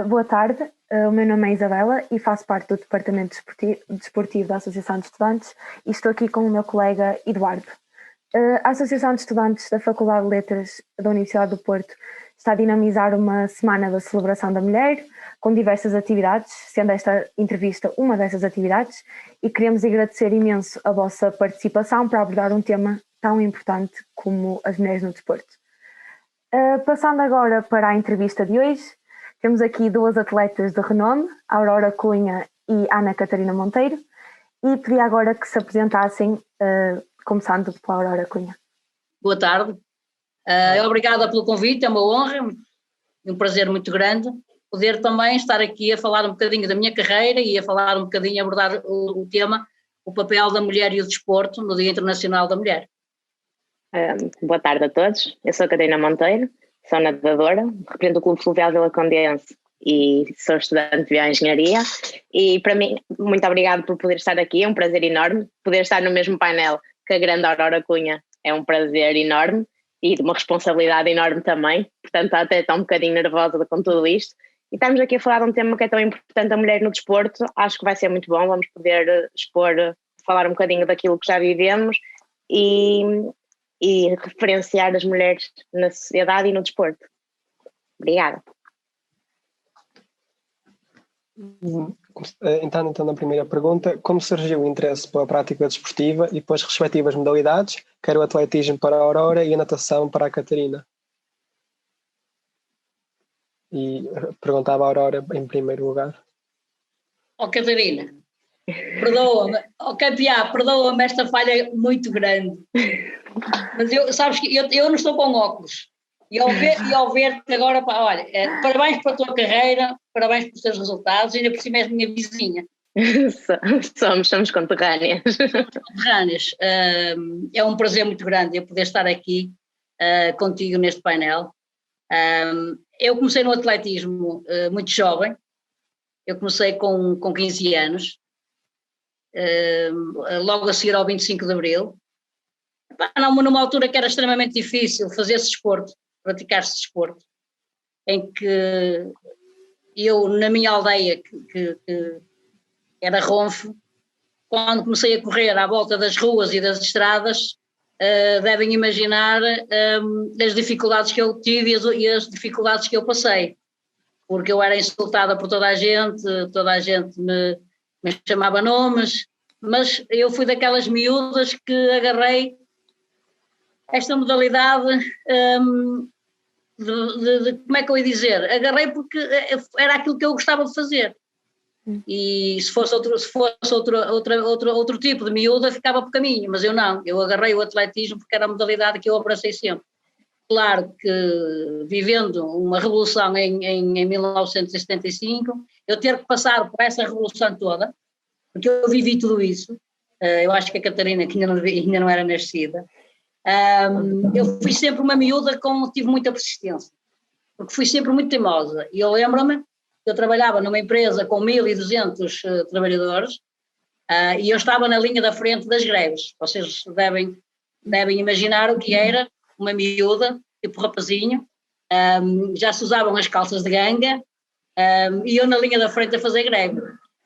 Boa tarde, o meu nome é Isabela e faço parte do Departamento Desportivo da Associação de Estudantes e estou aqui com o meu colega Eduardo. A Associação de Estudantes da Faculdade de Letras da Universidade do Porto está a dinamizar uma semana da celebração da mulher com diversas atividades, sendo esta entrevista uma dessas atividades, e queremos agradecer imenso a vossa participação para abordar um tema tão importante como as mulheres no desporto. Passando agora para a entrevista de hoje, temos aqui duas atletas de renome, Aurora Cunha e Ana Catarina Monteiro, e pedi agora que se apresentassem, começando pela Aurora Cunha. Boa tarde, obrigada pelo convite, é uma honra, um prazer muito grande poder também estar aqui a falar um bocadinho da minha carreira e a falar um bocadinho, abordar o tema, o papel da mulher e o desporto no Dia Internacional da Mulher. Boa tarde a todos, eu sou a Catarina Monteiro, sou nadadora, represento o Clube Fluvial Vila Condense e sou estudante de bioengenharia, e para mim, muito obrigado por poder estar aqui, é um prazer enorme, poder estar no mesmo painel que a grande Aurora Cunha é um prazer enorme e de uma responsabilidade enorme também, portanto até estou um bocadinho nervosa com tudo isto, e estamos aqui a falar de um tema que é tão importante, a mulher no desporto, acho que vai ser muito bom, vamos poder falar um bocadinho daquilo que já vivemos e referenciar as mulheres na sociedade e no desporto. Obrigada. Então na primeira pergunta, como surgiu o interesse pela prática desportiva e pelas respectivas modalidades, quer o atletismo para a Aurora e a natação para a Catarina? E perguntava a Aurora em primeiro lugar. Catarina, perdoa-me, campeã, perdoa-me esta falha muito grande, mas sabes que eu não estou com óculos, e ao ver-te agora, olha, parabéns pela tua carreira, parabéns pelos teus resultados, ainda por cima és minha vizinha. Somos conterrâneas. É um prazer muito grande eu poder estar aqui contigo neste painel. Eu comecei no atletismo muito jovem, eu comecei com 15 anos, logo a seguir ao 25 de Abril, numa altura que era extremamente difícil fazer-se desporto, praticar-se desporto, em que eu, na minha aldeia, que era Ronfo, quando comecei a correr à volta das ruas e das estradas, devem imaginar as dificuldades que eu tive e as dificuldades que eu passei, porque eu era insultada por toda a gente me chamava nomes, mas eu fui daquelas miúdas que agarrei esta modalidade como é que eu ia dizer? Agarrei porque era aquilo que eu gostava de fazer. E se fosse outro tipo de miúda, ficava por caminho, mas eu não, eu agarrei o atletismo porque era a modalidade que eu abracei sempre. Claro que vivendo uma revolução em 1975, eu ter que passar por essa revolução toda, porque eu vivi tudo isso, eu acho que a Catarina, que ainda não era nascida, eu fui sempre uma miúda tive muita persistência, porque fui sempre muito teimosa, e eu lembro-me, eu trabalhava numa empresa com 1.200 trabalhadores, e eu estava na linha da frente das greves. Vocês devem imaginar o que era uma miúda, tipo rapazinho, já se usavam as calças de ganga, e eu na linha da frente a fazer greve.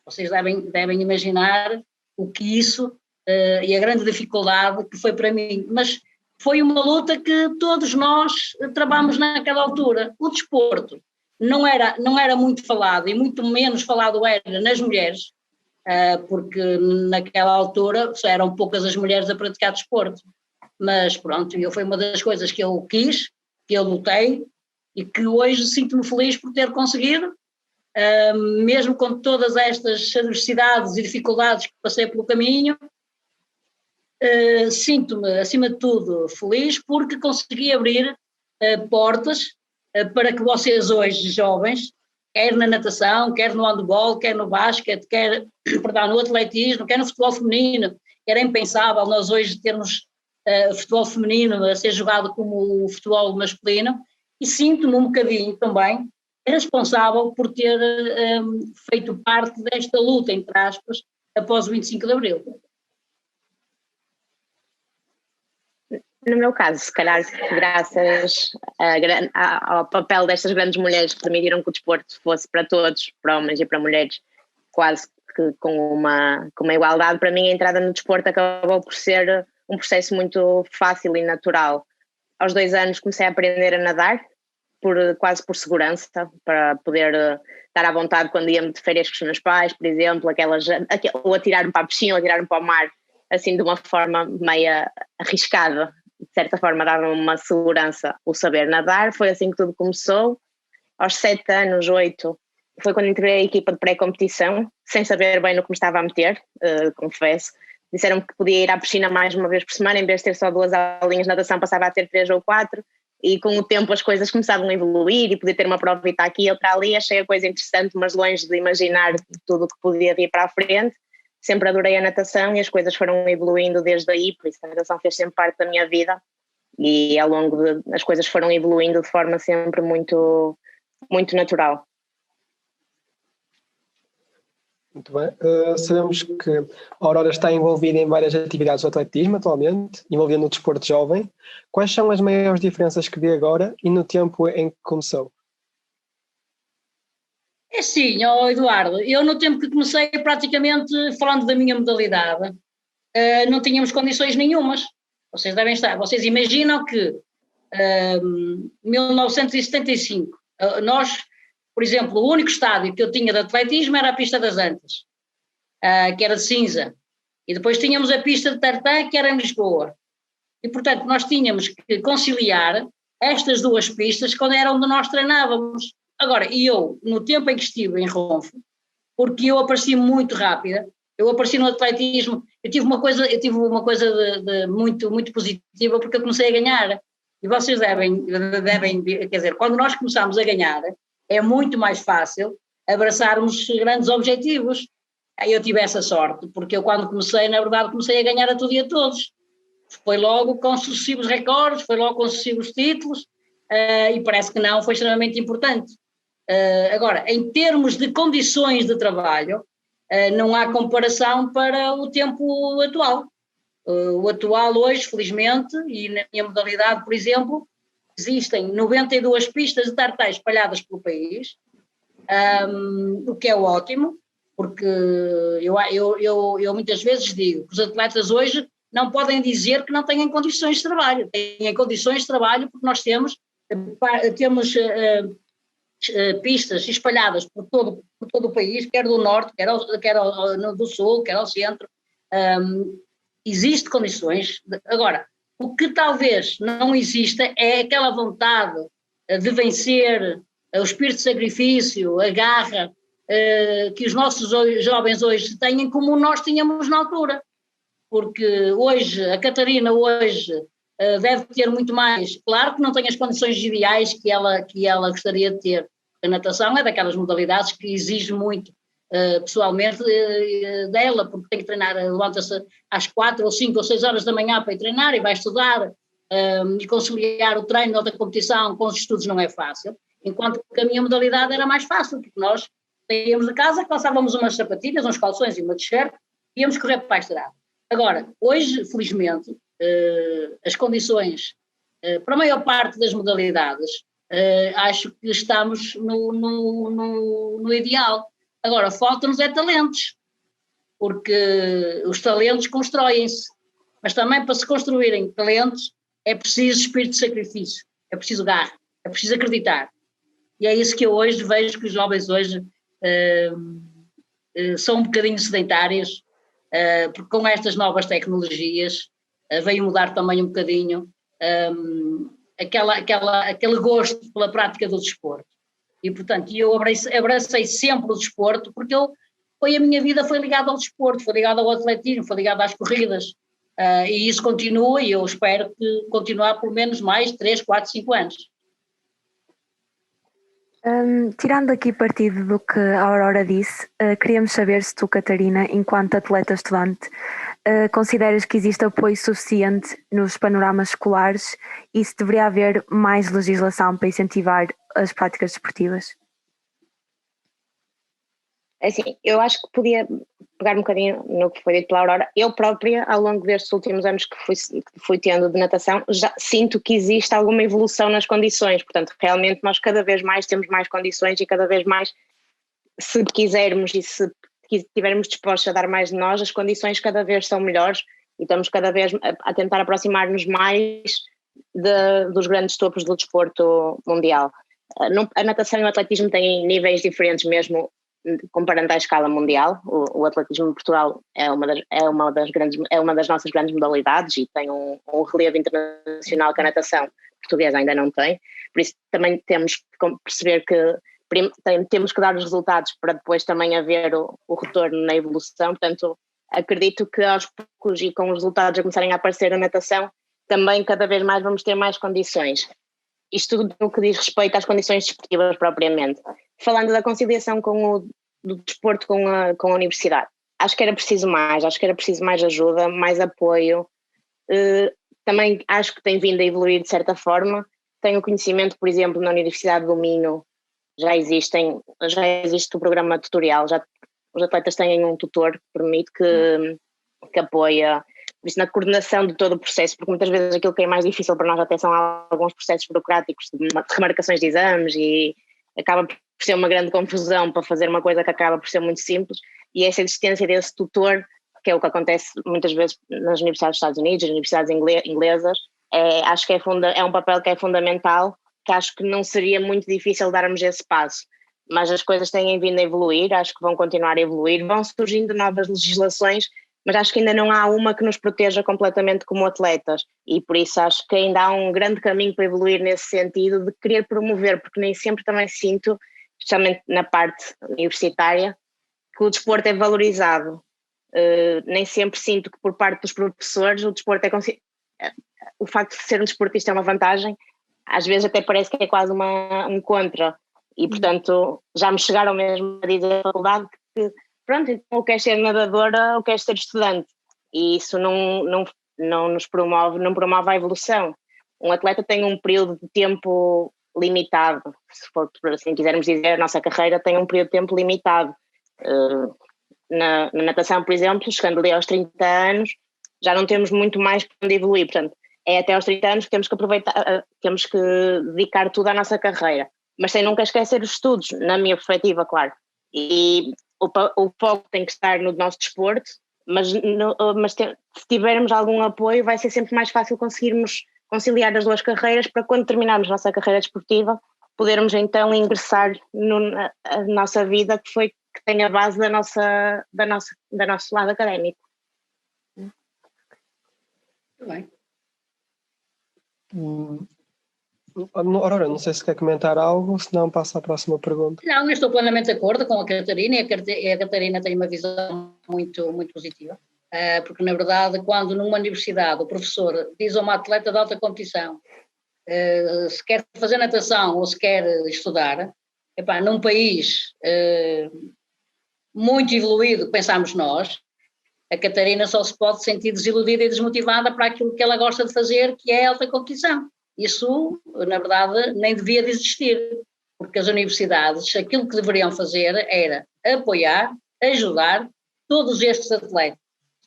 Vocês devem imaginar o que isso, e a grande dificuldade que foi para mim, mas foi uma luta que todos nós trabalhamos naquela altura. O desporto não era muito falado, e muito menos falado era nas mulheres, porque naquela altura só eram poucas as mulheres a praticar desporto, mas pronto, foi uma das coisas que eu quis, que eu lutei, e que hoje sinto-me feliz por ter conseguido, mesmo com todas estas adversidades e dificuldades que passei pelo caminho, sinto-me acima de tudo feliz porque consegui abrir portas para que vocês hoje, jovens, quer na natação, quer no handebol, quer no basquete, quer no atletismo, quer no futebol feminino, era impensável nós hoje termos futebol feminino a ser jogado como o futebol masculino, e sinto-me um bocadinho também responsável por ter feito parte desta luta, entre aspas, após o 25 de Abril. No meu caso, se calhar graças ao papel destas grandes mulheres que permitiram que o desporto fosse para todos, para homens e para mulheres, quase que com uma igualdade, para mim a entrada no desporto acabou por ser um processo muito fácil e natural. Aos 2 anos comecei a aprender a nadar, quase por segurança, para poder estar à vontade quando ia-me de férias com os meus pais, por exemplo, ou atirar-me para a piscina ou atirar-me para o mar, assim de uma forma meio arriscada. De certa forma dava-me uma segurança o saber nadar. Foi assim que tudo começou. Aos 7 anos, 8, foi quando entrei a equipa de pré-competição, sem saber bem no que me estava a meter, confesso. Disseram-me que podia ir à piscina mais uma vez por semana, em vez de ter só 2 aulinhas de natação, passava a ter 3 ou 4, e com o tempo as coisas começavam a evoluir e podia ter uma provita aqui e outra ali. Achei a coisa interessante, mas longe de imaginar tudo o que podia vir para a frente. Sempre adorei a natação e as coisas foram evoluindo desde aí, por isso a natação fez sempre parte da minha vida e ao longo as coisas foram evoluindo de forma sempre muito, muito natural. Muito bem. Sabemos que a Aurora está envolvida em várias atividades do atletismo atualmente, envolvendo o desporto jovem. Quais são as maiores diferenças que vê agora e no tempo em que começou? É sim, Eduardo, eu no tempo que comecei, praticamente, falando da minha modalidade, não tínhamos condições nenhumas. Vocês imaginam que 1975, nós, por exemplo, o único estádio que eu tinha de atletismo era a pista das Antas, que era de cinza, e depois tínhamos a pista de tartan, que era em Lisboa, e portanto nós tínhamos que conciliar estas 2 pistas quando era onde nós treinávamos. Agora, e eu, no tempo em que estive em Ronfo, porque eu apareci muito rápida, eu apareci no atletismo, eu tive uma coisa de muito, muito positiva, porque eu comecei a ganhar, e vocês devem, quer dizer, quando nós começamos a ganhar, é muito mais fácil abraçarmos grandes objetivos. Eu tive essa sorte, porque eu quando comecei, na verdade, comecei a ganhar a tudo e a todos. Foi logo com sucessivos recordes, foi logo com sucessivos títulos, e parece que não, foi extremamente importante. Agora, em termos de condições de trabalho, não há comparação para o tempo atual. O atual hoje, felizmente, e na minha modalidade, por exemplo, existem 92 pistas de tartan espalhadas pelo país, o que é ótimo, porque eu muitas vezes digo que os atletas hoje não podem dizer que não têm condições de trabalho. Têm condições de trabalho porque nós temos pistas espalhadas por todo o país, quer do norte, quer do sul, quer ao centro. Existe condições. Agora, o que talvez não exista é aquela vontade de vencer, o espírito de sacrifício, a garra que os nossos jovens hoje têm, como nós tínhamos na altura. Porque hoje, a Catarina hoje deve ter muito mais. Claro que não tem as condições ideais que ela gostaria de ter. A natação é daquelas modalidades que exige muito pessoalmente dela, porque tem que treinar, levanta-se às 4 ou 5 ou 6 horas da manhã para ir treinar e vai estudar, e conciliar o treino da competição com os estudos não é fácil, enquanto que a minha modalidade era mais fácil, porque nós saíamos de casa, calçávamos umas sapatilhas, uns calções e uma t-shirt e íamos correr para a estrada. Agora, hoje, felizmente, as condições, para a maior parte das modalidades, acho que estamos no ideal. Agora, faltam-nos talentos, porque os talentos constroem-se, mas também para se construírem talentos é preciso espírito de sacrifício, é preciso garra, é preciso acreditar. E é isso que eu hoje vejo que os jovens hoje são um bocadinho sedentários, porque com estas novas tecnologias veio mudar também um bocadinho aquele gosto pela prática do desporto. E, portanto, eu abracei sempre o desporto, porque a minha vida foi ligada ao desporto, foi ligada ao atletismo, foi ligada às corridas, e isso continua, e eu espero que continuar por menos mais 3, 4, 5 anos. Tirando aqui partido do que a Aurora disse, queríamos saber se tu, Catarina, enquanto atleta estudante, consideras que existe apoio suficiente nos panoramas escolares e se deveria haver mais legislação para incentivar as práticas desportivas? Assim, eu acho que podia, pegar um bocadinho no que foi dito pela Aurora, eu própria, ao longo destes últimos anos que fui tendo de natação, já sinto que existe alguma evolução nas condições, portanto, realmente nós cada vez mais temos mais condições e cada vez mais, se quisermos e se estivermos dispostos a dar mais de nós, as condições cada vez são melhores e estamos cada vez a tentar aproximar-nos mais dos grandes topos do desporto mundial. A natação e o atletismo têm níveis diferentes mesmo, comparando à escala mundial. O atletismo em Portugal é uma das nossas grandes modalidades e tem um relevo internacional que a natação portuguesa ainda não tem, por isso também temos que perceber que temos que dar os resultados para depois também haver o retorno na evolução. Portanto, acredito que aos poucos e com os resultados a começarem a aparecer na natação, também cada vez mais vamos ter mais condições. Isto tudo no que diz respeito às condições desportivas propriamente. Falando da conciliação do desporto com a universidade, acho que era preciso mais ajuda, mais apoio. Também acho que tem vindo a evoluir de certa forma. Tenho conhecimento, por exemplo, na Universidade do Minho, já existe o programa tutorial, os atletas têm um tutor que permite que apoia, por isso na coordenação de todo o processo, porque muitas vezes aquilo que é mais difícil para nós até são alguns processos burocráticos de remarcações de exames e acaba por ser uma grande confusão para fazer uma coisa que acaba por ser muito simples, e essa existência desse tutor, que é o que acontece muitas vezes nas universidades dos Estados Unidos, nas universidades inglesas, acho que é um papel que é fundamental, que acho que não seria muito difícil darmos esse passo, mas as coisas têm vindo a evoluir, acho que vão continuar a evoluir, vão surgindo novas legislações, mas acho que ainda não há uma que nos proteja completamente como atletas, e por isso acho que ainda há um grande caminho para evoluir nesse sentido de querer promover, porque nem sempre também sinto, especialmente na parte universitária, que o desporto é valorizado. Nem sempre sinto que por parte dos professores o desporto o facto de ser um desportista é uma vantagem, às vezes até parece que é quase um contra, e portanto já me chegaram mesmo a dizer na faculdade que pronto, então ou queres ser nadadora ou queres ser estudante, e isso não nos promove a evolução. Um atleta tem um período de tempo limitado, se for assim quisermos dizer, a nossa carreira tem um período de tempo limitado. Na natação, por exemplo, chegando ali aos 30 anos, já não temos muito mais para onde evoluir, portanto é até aos 30 anos que temos que aproveitar, temos que dedicar tudo à nossa carreira, mas sem nunca esquecer os estudos, na minha perspectiva, claro. E o foco tem que estar no nosso desporto, mas se tivermos algum apoio vai ser sempre mais fácil conseguirmos conciliar as duas carreiras para quando terminarmos a nossa carreira desportiva podermos então ingressar na nossa vida que tem a base do nosso lado académico. Muito bem. Aurora, não sei se quer comentar algo, senão passo à próxima pergunta. Não, eu estou plenamente de acordo com a Catarina, e a Catarina tem uma visão muito, muito positiva, porque na verdade quando numa universidade o professor diz a uma atleta de alta competição se quer fazer natação ou se quer estudar, num país muito evoluído, pensamos nós, a Catarina só se pode sentir desiludida e desmotivada para aquilo que ela gosta de fazer, que é a alta competição. Isso, na verdade, nem devia de existir, porque as universidades, aquilo que deveriam fazer era apoiar, ajudar todos estes atletas.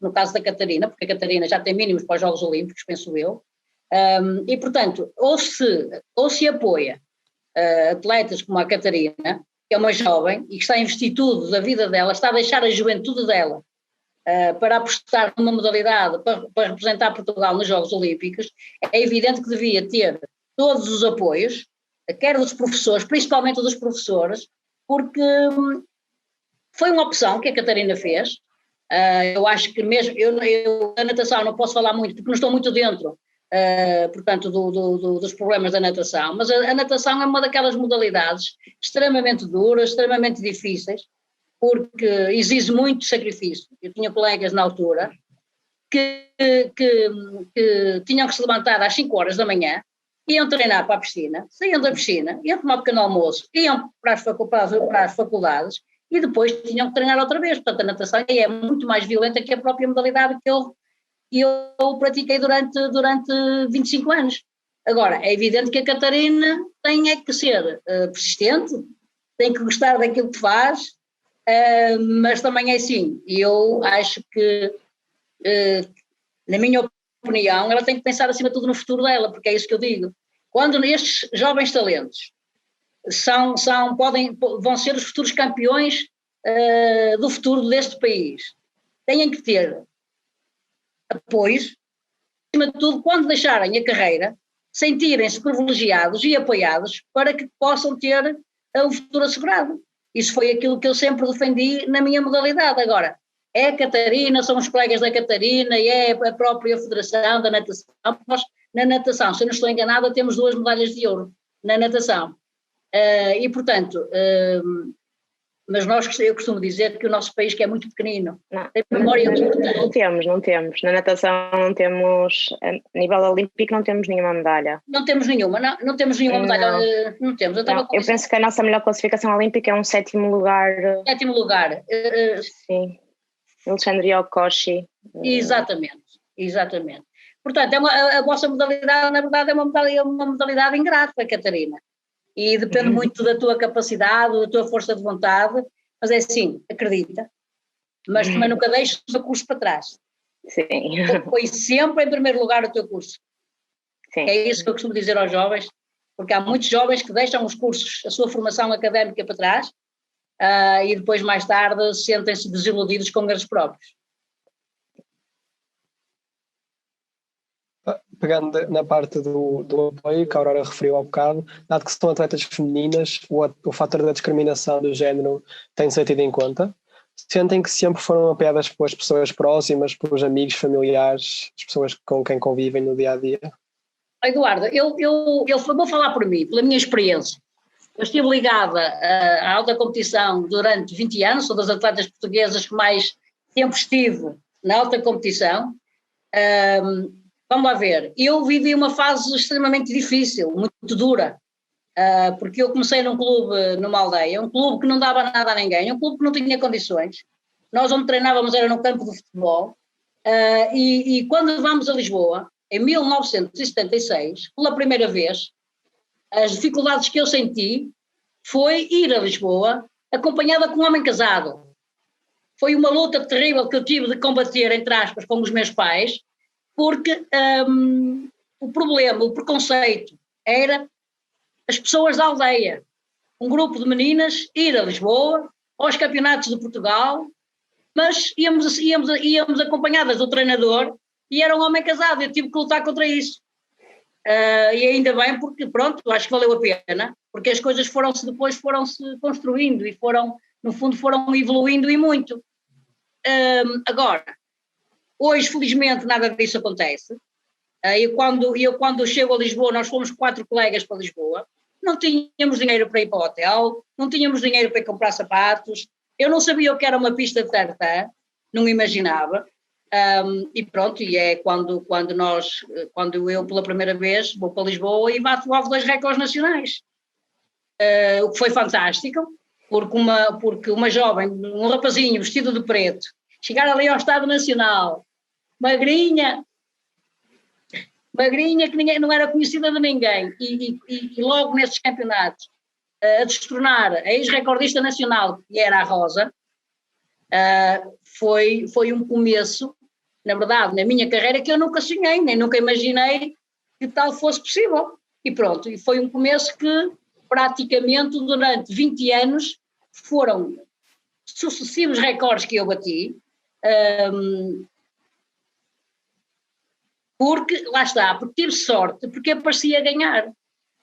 No caso da Catarina, porque a Catarina já tem mínimos para os Jogos Olímpicos, penso eu, e, portanto, ou se apoia atletas como a Catarina, que é uma jovem e que está a investir tudo da vida dela, está a deixar a juventude dela para apostar numa modalidade para representar Portugal nos Jogos Olímpicos, é evidente que devia ter todos os apoios, quer dos professores, principalmente dos professores, porque foi uma opção que a Catarina fez. Eu acho que mesmo, eu da natação não posso falar muito, porque não estou muito dentro, portanto, dos problemas da natação, mas a natação é uma daquelas modalidades extremamente duras, extremamente difíceis, porque exige muito sacrifício. Eu tinha colegas na altura que tinham que se levantar às 5 horas da manhã, iam treinar para a piscina, saíam da piscina, iam tomar um pequeno almoço, iam para as faculdades e depois tinham que treinar outra vez. Portanto, a natação é muito mais violenta que a própria modalidade que eu pratiquei durante 25 anos. Agora, é evidente que a Catarina tem que ser persistente, tem que gostar daquilo que faz, Mas também é assim, eu acho que, na minha opinião, ela tem que pensar acima de tudo no futuro dela, porque é isso que eu digo. Quando estes jovens talentos vão ser os futuros campeões do futuro deste país, têm que ter apoios, acima de tudo, quando deixarem a carreira, sentirem-se privilegiados e apoiados para que possam ter um futuro assegurado. Isso foi aquilo que eu sempre defendi na minha modalidade. Agora, é a Catarina, são os colegas da Catarina e é a própria Federação da Natação. Nós, na natação, se eu não estou enganada, temos 2 medalhas de ouro na natação. E, portanto, mas eu costumo dizer que o nosso país que é muito pequenino, tem memória não temos. Na natação não temos, a nível olímpico não temos nenhuma medalha. Não temos nenhuma medalha, não temos. Eu penso que a nossa melhor classificação olímpica é um 7º lugar. 7º lugar. Sim, Alexandre Okoshi. Exatamente. Portanto, a vossa modalidade, na verdade, é uma modalidade ingrata, Catarina. E depende muito da tua capacidade, da tua força de vontade, mas é assim, acredita, mas também nunca deixes o curso para trás. Sim. Põe sempre em primeiro lugar o teu curso. Sim. É isso que eu costumo dizer aos jovens, porque há muitos jovens que deixam os cursos, a sua formação académica para trás, e depois mais tarde sentem-se desiludidos com eles próprios. Pegando na parte do apoio que a Aurora referiu há bocado, dado que são atletas femininas, o fator da discriminação do género tem de ser tido em conta. Sentem que sempre foram apoiadas pelas pessoas próximas, pelos amigos, familiares, as pessoas com quem convivem no dia-a-dia? Eduardo, eu vou falar por mim, pela minha experiência. Eu estive ligada à alta competição durante 20 anos, sou das atletas portuguesas que mais tempo estive na alta competição. Vamos lá ver, eu vivi uma fase extremamente difícil, muito dura, porque eu comecei num clube, numa aldeia, um clube que não dava nada a ninguém, um clube que não tinha condições. Nós onde treinávamos era no campo de futebol, e quando vamos a Lisboa, em 1976, pela primeira vez, as dificuldades que eu senti foi ir a Lisboa acompanhada com um homem casado. Foi uma luta terrível que eu tive de combater, entre aspas, com os meus pais, porque o problema, o preconceito era as pessoas da aldeia, um grupo de meninas ir a Lisboa, aos campeonatos de Portugal, mas íamos acompanhadas do treinador e era um homem casado, eu tive que lutar contra isso. E ainda bem porque, pronto, acho que valeu a pena, porque as coisas depois foram-se construindo e no fundo foram evoluindo e muito. Agora, hoje, felizmente, nada disso acontece. Eu quando chego a Lisboa, nós fomos 4 colegas para Lisboa, não tínhamos dinheiro para ir para o hotel, não tínhamos dinheiro para ir comprar sapatos, eu não sabia o que era uma pista de tartan, não imaginava, e pronto, e é quando eu pela primeira vez vou para Lisboa e bato 2 recordes nacionais, o que foi fantástico, porque uma jovem, um rapazinho vestido de preto, chegar ali ao Estado Nacional, magrinha que não era conhecida de ninguém, e logo nestes campeonatos a destronar a ex-recordista nacional, que era a Rosa, foi um começo, na verdade, na minha carreira, que eu nunca sonhei, nem nunca imaginei que tal fosse possível. E pronto, e foi um começo que praticamente durante 20 anos foram sucessivos recordes que eu bati, porque, lá está, porque tive sorte, porque eu parecia ganhar.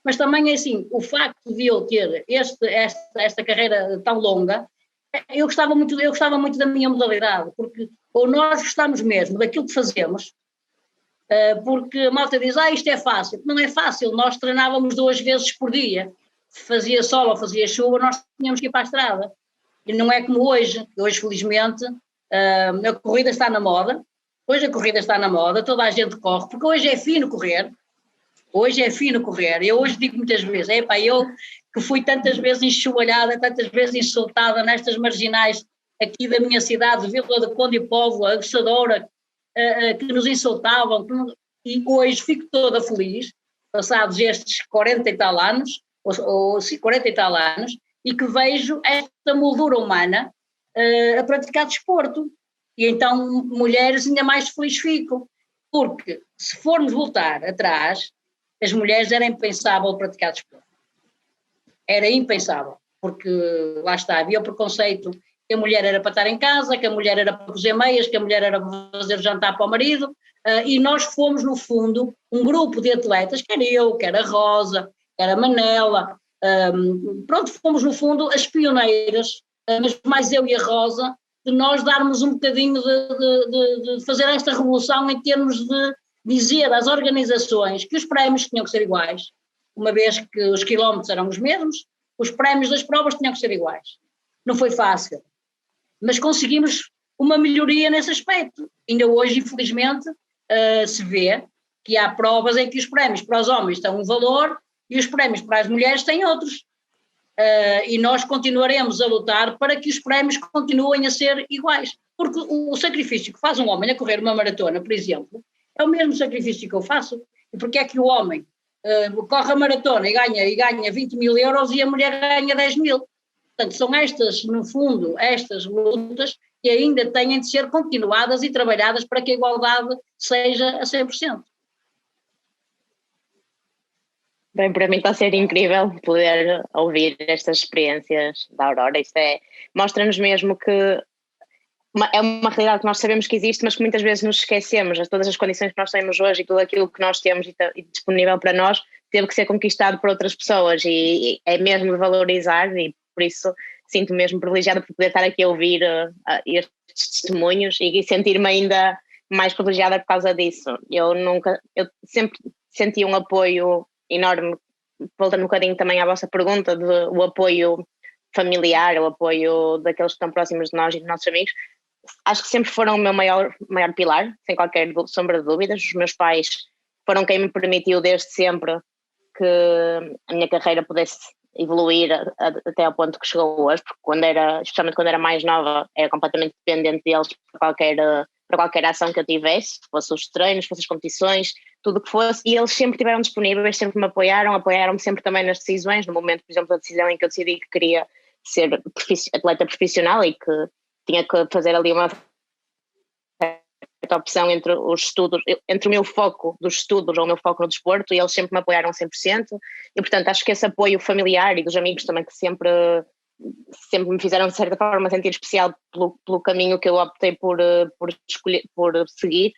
Mas também é assim, o facto de eu ter esta carreira tão longa, eu gostava muito da minha modalidade, porque ou nós gostamos mesmo daquilo que fazemos, porque a malta diz, isto é fácil. Não é fácil, nós treinávamos 2 vezes por dia, fazia sol ou fazia chuva, nós tínhamos que ir para a estrada. E não é como hoje felizmente, a corrida está na moda. Hoje a corrida está na moda, toda a gente corre, porque hoje é fino correr. Eu hoje digo muitas vezes, eu que fui tantas vezes enxovalhada, tantas vezes insultada nestas marginais aqui da minha cidade, Vila de Conde e Póvoa, a Goçadora, que nos insultavam, e hoje fico toda feliz, passados estes 40 e tal anos, ou 40 e tal anos, e que vejo esta moldura humana a praticar desporto. E então mulheres ainda mais felizes ficam, porque se formos voltar atrás, as mulheres era impensável praticar desporto. Era impensável, porque lá está, havia o preconceito que a mulher era para estar em casa, que a mulher era para cozer meias, que a mulher era para fazer jantar para o marido, e nós fomos, no fundo, um grupo de atletas, quer eu, quer a Rosa, quer a Manela, pronto, fomos, no fundo, as pioneiras, mas mais eu e a Rosa, de nós darmos um bocadinho de fazer esta revolução em termos de dizer às organizações que os prémios tinham que ser iguais, uma vez que os quilómetros eram os mesmos, os prémios das provas tinham que ser iguais. Não foi fácil, mas conseguimos uma melhoria nesse aspecto. Ainda hoje, infelizmente, se vê que há provas em que os prémios para os homens têm um valor e os prémios para as mulheres têm outros. E nós continuaremos a lutar para que os prémios continuem a ser iguais. Porque o sacrifício que faz um homem a correr uma maratona, por exemplo, é o mesmo sacrifício que eu faço. E porque é que o homem corre a maratona e ganha 20 mil euros e a mulher ganha 10 mil? Portanto, são estas, no fundo, estas lutas que ainda têm de ser continuadas e trabalhadas para que a igualdade seja a 100%. Bem, para mim está a ser incrível poder ouvir estas experiências da Aurora. Isto mostra-nos mesmo que é uma realidade que nós sabemos que existe, mas que muitas vezes nos esquecemos. Todas as condições que nós temos hoje e tudo aquilo que nós temos e disponível para nós teve que ser conquistado por outras pessoas e é mesmo de valorizar, e por isso sinto-me mesmo privilegiada por poder estar aqui a ouvir estes testemunhos e sentir-me ainda mais privilegiada por causa disso. Eu sempre senti um apoio enorme, voltando um bocadinho também à vossa pergunta, o apoio familiar, o apoio daqueles que estão próximos de nós e dos nossos amigos. Acho que sempre foram o meu maior pilar, sem qualquer sombra de dúvidas. Os meus pais foram quem me permitiu desde sempre que a minha carreira pudesse evoluir até ao ponto que chegou hoje, porque especialmente quando era mais nova, era completamente dependente deles para qualquer ação que eu tivesse, fosse os treinos, fosse as competições, tudo o que fosse, e eles sempre estiveram disponíveis, sempre me apoiaram-me sempre também nas decisões, no momento, por exemplo, da decisão em que eu decidi que queria ser atleta profissional e que tinha que fazer ali uma opção entre os estudos, entre o meu foco dos estudos ou o meu foco no desporto, e eles sempre me apoiaram 100%, e portanto acho que esse apoio familiar e dos amigos também, que sempre me fizeram de certa forma sentir especial pelo caminho que eu optei por seguir,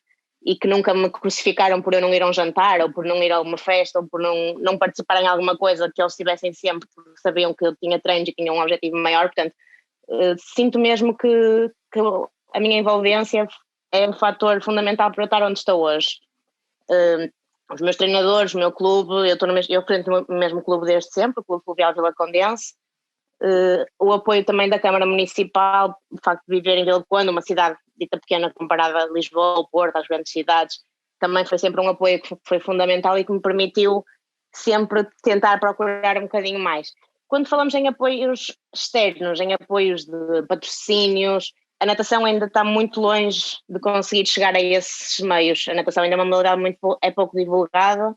e que nunca me crucificaram por eu não ir a um jantar ou por não ir a uma festa ou por não participar em alguma coisa, que eles tivessem sempre, porque sabiam que eu tinha treinos e que tinha um objetivo maior. Portanto, sinto mesmo que a minha envolvência é um fator fundamental para eu estar onde estou hoje. Os meus treinadores, o meu clube, eu represento o mesmo clube desde sempre, o Clube Fluvial Vila Condense. O apoio também da Câmara Municipal, o facto de viver em Vila de Conde, uma cidade dita pequena comparada a Lisboa, ao Porto, às grandes cidades, também foi sempre um apoio que foi fundamental e que me permitiu sempre tentar procurar um bocadinho mais. Quando falamos em apoios externos, em apoios de patrocínios, a natação ainda está muito longe de conseguir chegar a esses meios. A natação ainda é uma modalidade é pouco divulgada,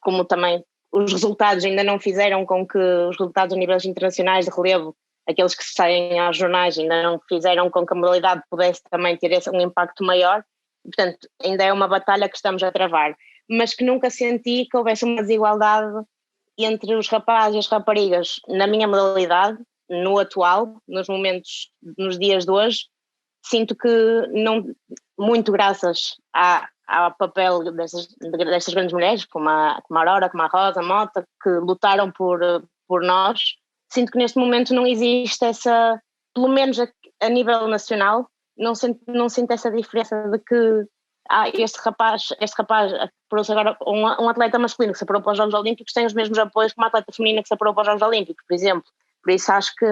como também os resultados ainda não fizeram com que os resultados a níveis internacionais de relevo, aqueles que saem aos jornais, ainda não fizeram com que a modalidade pudesse também ter um impacto maior. Portanto, ainda é uma batalha que estamos a travar, mas que nunca senti que houvesse uma desigualdade entre os rapazes e as raparigas na minha modalidade, no atual, nos dias de hoje. Sinto que muito graças ao papel destas grandes mulheres, como a Aurora, como a Rosa, a Mota, que lutaram por nós. Sinto que neste momento não existe essa, pelo menos a nível nacional, não sinto essa diferença de que este rapaz apurou-se agora, um atleta masculino que se apurou para os Jogos Olímpicos tem os mesmos apoios que uma atleta feminina que se apurou para os Jogos Olímpicos, por exemplo. Por isso acho que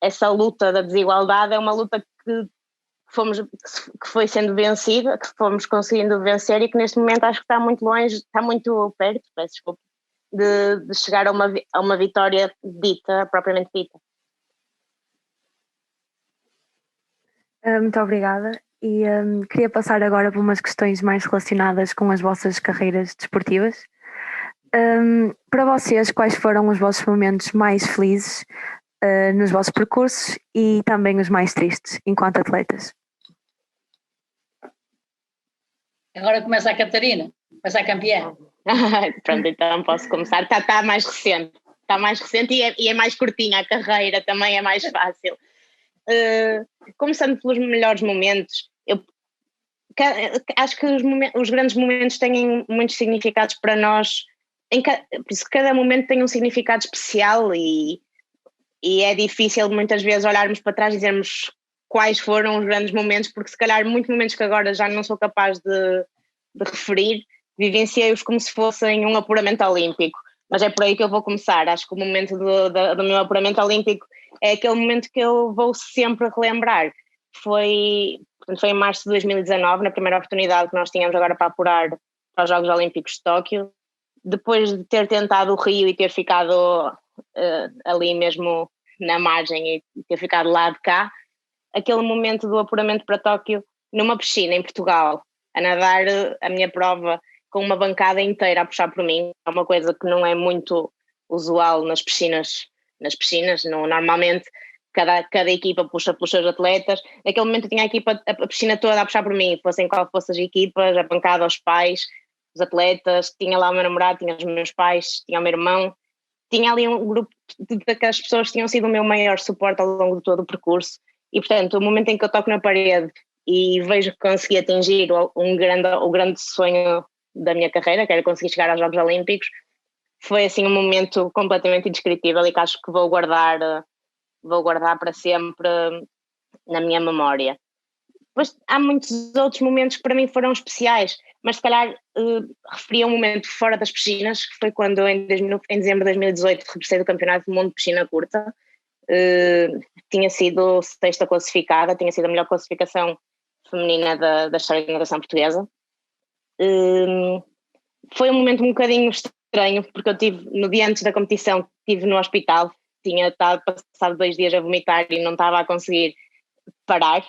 essa luta da desigualdade é uma luta que foi sendo vencida, que fomos conseguindo vencer, e que neste momento acho que está muito longe, está muito perto, peço desculpa, de chegar a uma vitória propriamente dita. Muito obrigada, e queria passar agora por umas questões mais relacionadas com as vossas carreiras desportivas. Para vocês, quais foram os vossos momentos mais felizes nos vossos percursos e também os mais tristes enquanto atletas. Agora começa a Catarina, começa a campeã. Pronto, então posso começar. Está mais recente. Está mais recente e é mais curtinha a carreira, também é mais fácil. Começando pelos melhores momentos, eu acho que os grandes momentos têm muitos significados para nós. Por isso, cada momento tem um significado especial e é difícil muitas vezes olharmos para trás e dizermos quais foram os grandes momentos, porque se calhar muitos momentos que agora já não sou capaz de referir, vivenciei-os como se fossem um apuramento olímpico. Mas é por aí que eu vou começar. Acho que o momento do meu apuramento olímpico é aquele momento que eu vou sempre relembrar. Foi em março de 2019, na primeira oportunidade que nós tínhamos agora para apurar para os Jogos Olímpicos de Tóquio. Depois de ter tentado o Rio e ter ficado ali mesmo na margem e ter ficado lá de cá, aquele momento do apuramento para Tóquio numa piscina em Portugal, a nadar a minha prova com uma bancada inteira a puxar por mim, é uma coisa que não é muito usual nas piscinas. Normalmente cada equipa puxa pelos seus atletas. Naquele momento eu tinha a piscina toda a puxar por mim, fossem qual fossem as equipas, a bancada, os pais, os atletas, tinha lá o meu namorado, tinha os meus pais, tinha o meu irmão, tinha ali um grupo daquelas pessoas que tinham sido o meu maior suporte ao longo de todo o percurso. E portanto, o momento em que eu toco na parede e vejo que consegui atingir o grande sonho da minha carreira, que era conseguir chegar aos Jogos Olímpicos, foi assim um momento completamente indescritível e que acho que vou guardar para sempre na minha memória. Depois há muitos outros momentos que para mim foram especiais, mas se calhar referi a um momento fora das piscinas, que foi quando em dezembro de 2018 regressei do Campeonato do Mundo de Piscina Curta. Tinha sido sexta classificada, tinha sido a melhor classificação feminina da história da natação portuguesa. Foi um momento um bocadinho estranho, porque eu no dia antes da competição estive no hospital, tinha passado 2 dias a vomitar e não estava a conseguir parar.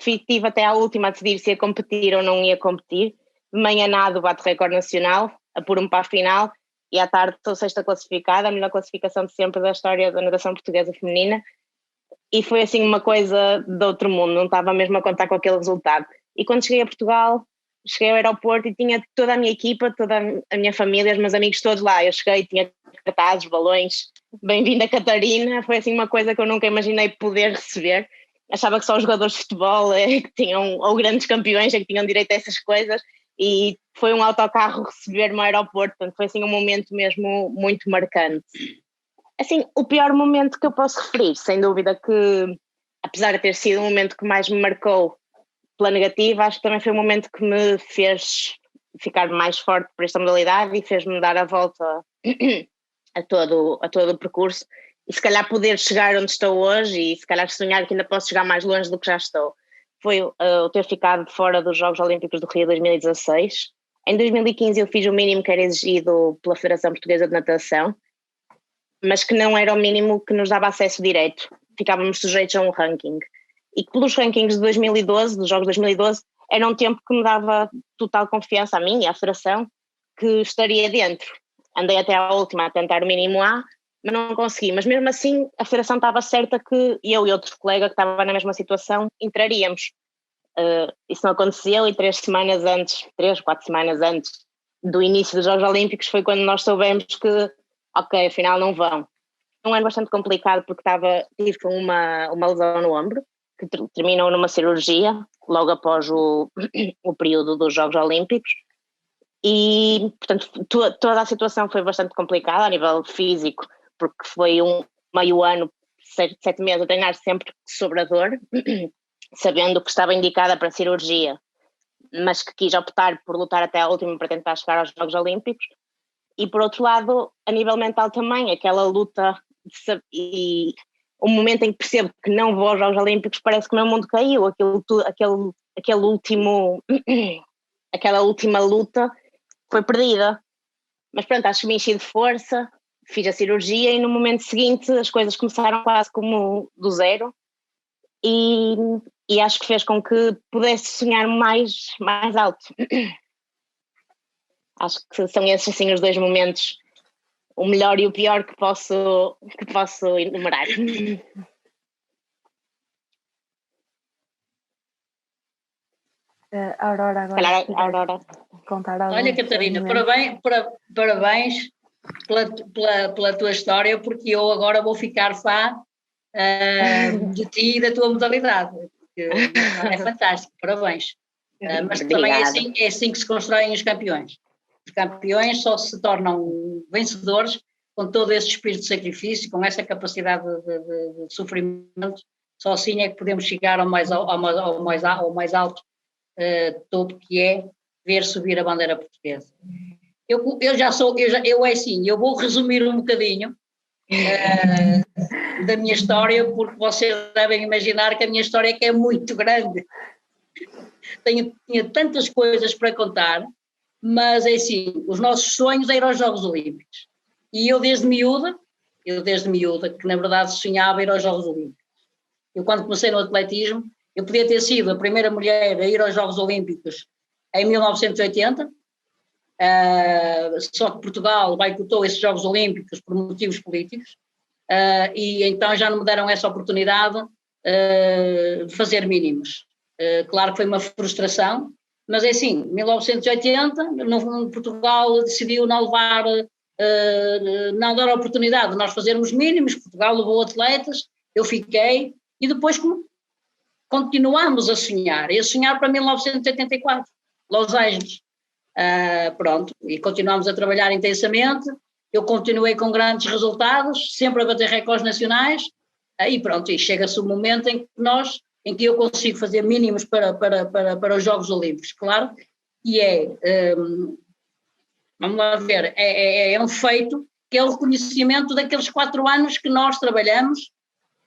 Estive até à última a decidir se ia competir ou não ia competir. De manhã nado, bato recorde nacional, apuro-me para a final e à tarde estou sexta classificada, a melhor classificação de sempre da história da natação portuguesa feminina. E foi assim uma coisa de outro mundo, não estava mesmo a contar com aquele resultado. E quando cheguei a Portugal, cheguei ao aeroporto e tinha toda a minha equipa, toda a minha família, os meus amigos todos lá. Eu cheguei, tinha cartazes, balões, bem-vinda Catarina, foi assim uma coisa que eu nunca imaginei poder receber. Achava que só os jogadores de futebol que tinham, ou grandes campeões, que tinham direito a essas coisas, e foi um autocarro receber-me ao aeroporto, portanto foi assim um momento mesmo muito marcante. Assim, o pior momento que eu posso referir, sem dúvida que, apesar de ter sido o momento que mais me marcou pela negativa, acho que também foi o momento que me fez ficar mais forte para esta modalidade e fez-me dar a volta a todo o percurso e se calhar poder chegar onde estou hoje e se calhar sonhar que ainda posso chegar mais longe do que já estou. Foi o ter ficado fora dos Jogos Olímpicos do Rio 2016. Em 2015 eu fiz o mínimo que era exigido pela Federação Portuguesa de Natação, mas que não era o mínimo que nos dava acesso direto. Ficávamos sujeitos a um ranking. E que pelos rankings de 2012, dos Jogos de 2012, era um tempo que me dava total confiança a mim e à Federação que estaria dentro. Andei até à última a tentar o mínimo A, mas não consegui. Mas mesmo assim a Federação estava certa que eu e outro colega que estava na mesma situação entraríamos. Isso não aconteceu e 3, 4 semanas antes do início dos Jogos Olímpicos foi quando nós soubemos que, ok, afinal não vão. Um ano bastante complicado porque tive uma lesão no ombro, que terminou numa cirurgia logo após o período dos Jogos Olímpicos e, portanto, toda a situação foi bastante complicada a nível físico, porque foi meio ano, 7 meses a treinar sempre sobre a dor, sabendo que estava indicada para cirurgia, mas que quis optar por lutar até a última para tentar chegar aos Jogos Olímpicos. E por outro lado, a nível mental também, aquela luta e o momento em que percebo que não vou aos Jogos Olímpicos, parece que o meu mundo caiu, aquela última luta foi perdida. Mas pronto, acho que me enchi de força, fiz a cirurgia e no momento seguinte as coisas começaram quase como do zero e acho que fez com que pudesse sonhar mais alto. Acho que são esses assim os 2 momentos, o melhor e o pior que posso enumerar. Aurora agora. Aurora. Contar Olha, Catarina, parabéns pela tua história, porque eu agora vou ficar fã de ti e da tua modalidade. É fantástico, parabéns. Mas também é assim que se constroem os campeões. Os campeões só se tornam vencedores com todo esse espírito de sacrifício, com essa capacidade de sofrimento. Só assim é que podemos chegar ao mais alto topo, que é ver subir a bandeira portuguesa. Eu vou resumir um bocadinho da minha história, porque vocês devem imaginar que a minha história é muito grande. Tinha tantas coisas para contar, mas é assim, os nossos sonhos eram os Jogos Olímpicos. E eu desde miúda, que na verdade sonhava ir aos Jogos Olímpicos. Eu quando comecei no atletismo, eu podia ter sido a primeira mulher a ir aos Jogos Olímpicos em 1980, só que Portugal boicotou esses Jogos Olímpicos por motivos políticos, e então já não me deram essa oportunidade de fazer mínimos. Claro que foi uma frustração, mas é assim, 1980, Portugal decidiu não dar a oportunidade de nós fazermos mínimos, Portugal levou atletas, eu fiquei, e depois continuamos a sonhar para 1984, Los Angeles. Pronto, e continuamos a trabalhar intensamente, eu continuei com grandes resultados, sempre a bater recordes nacionais, e pronto, e chega-se o momento em que eu consigo fazer mínimos para os Jogos Olímpicos, claro, e vamos lá ver, é um feito, que é o reconhecimento daqueles 4 anos que nós trabalhamos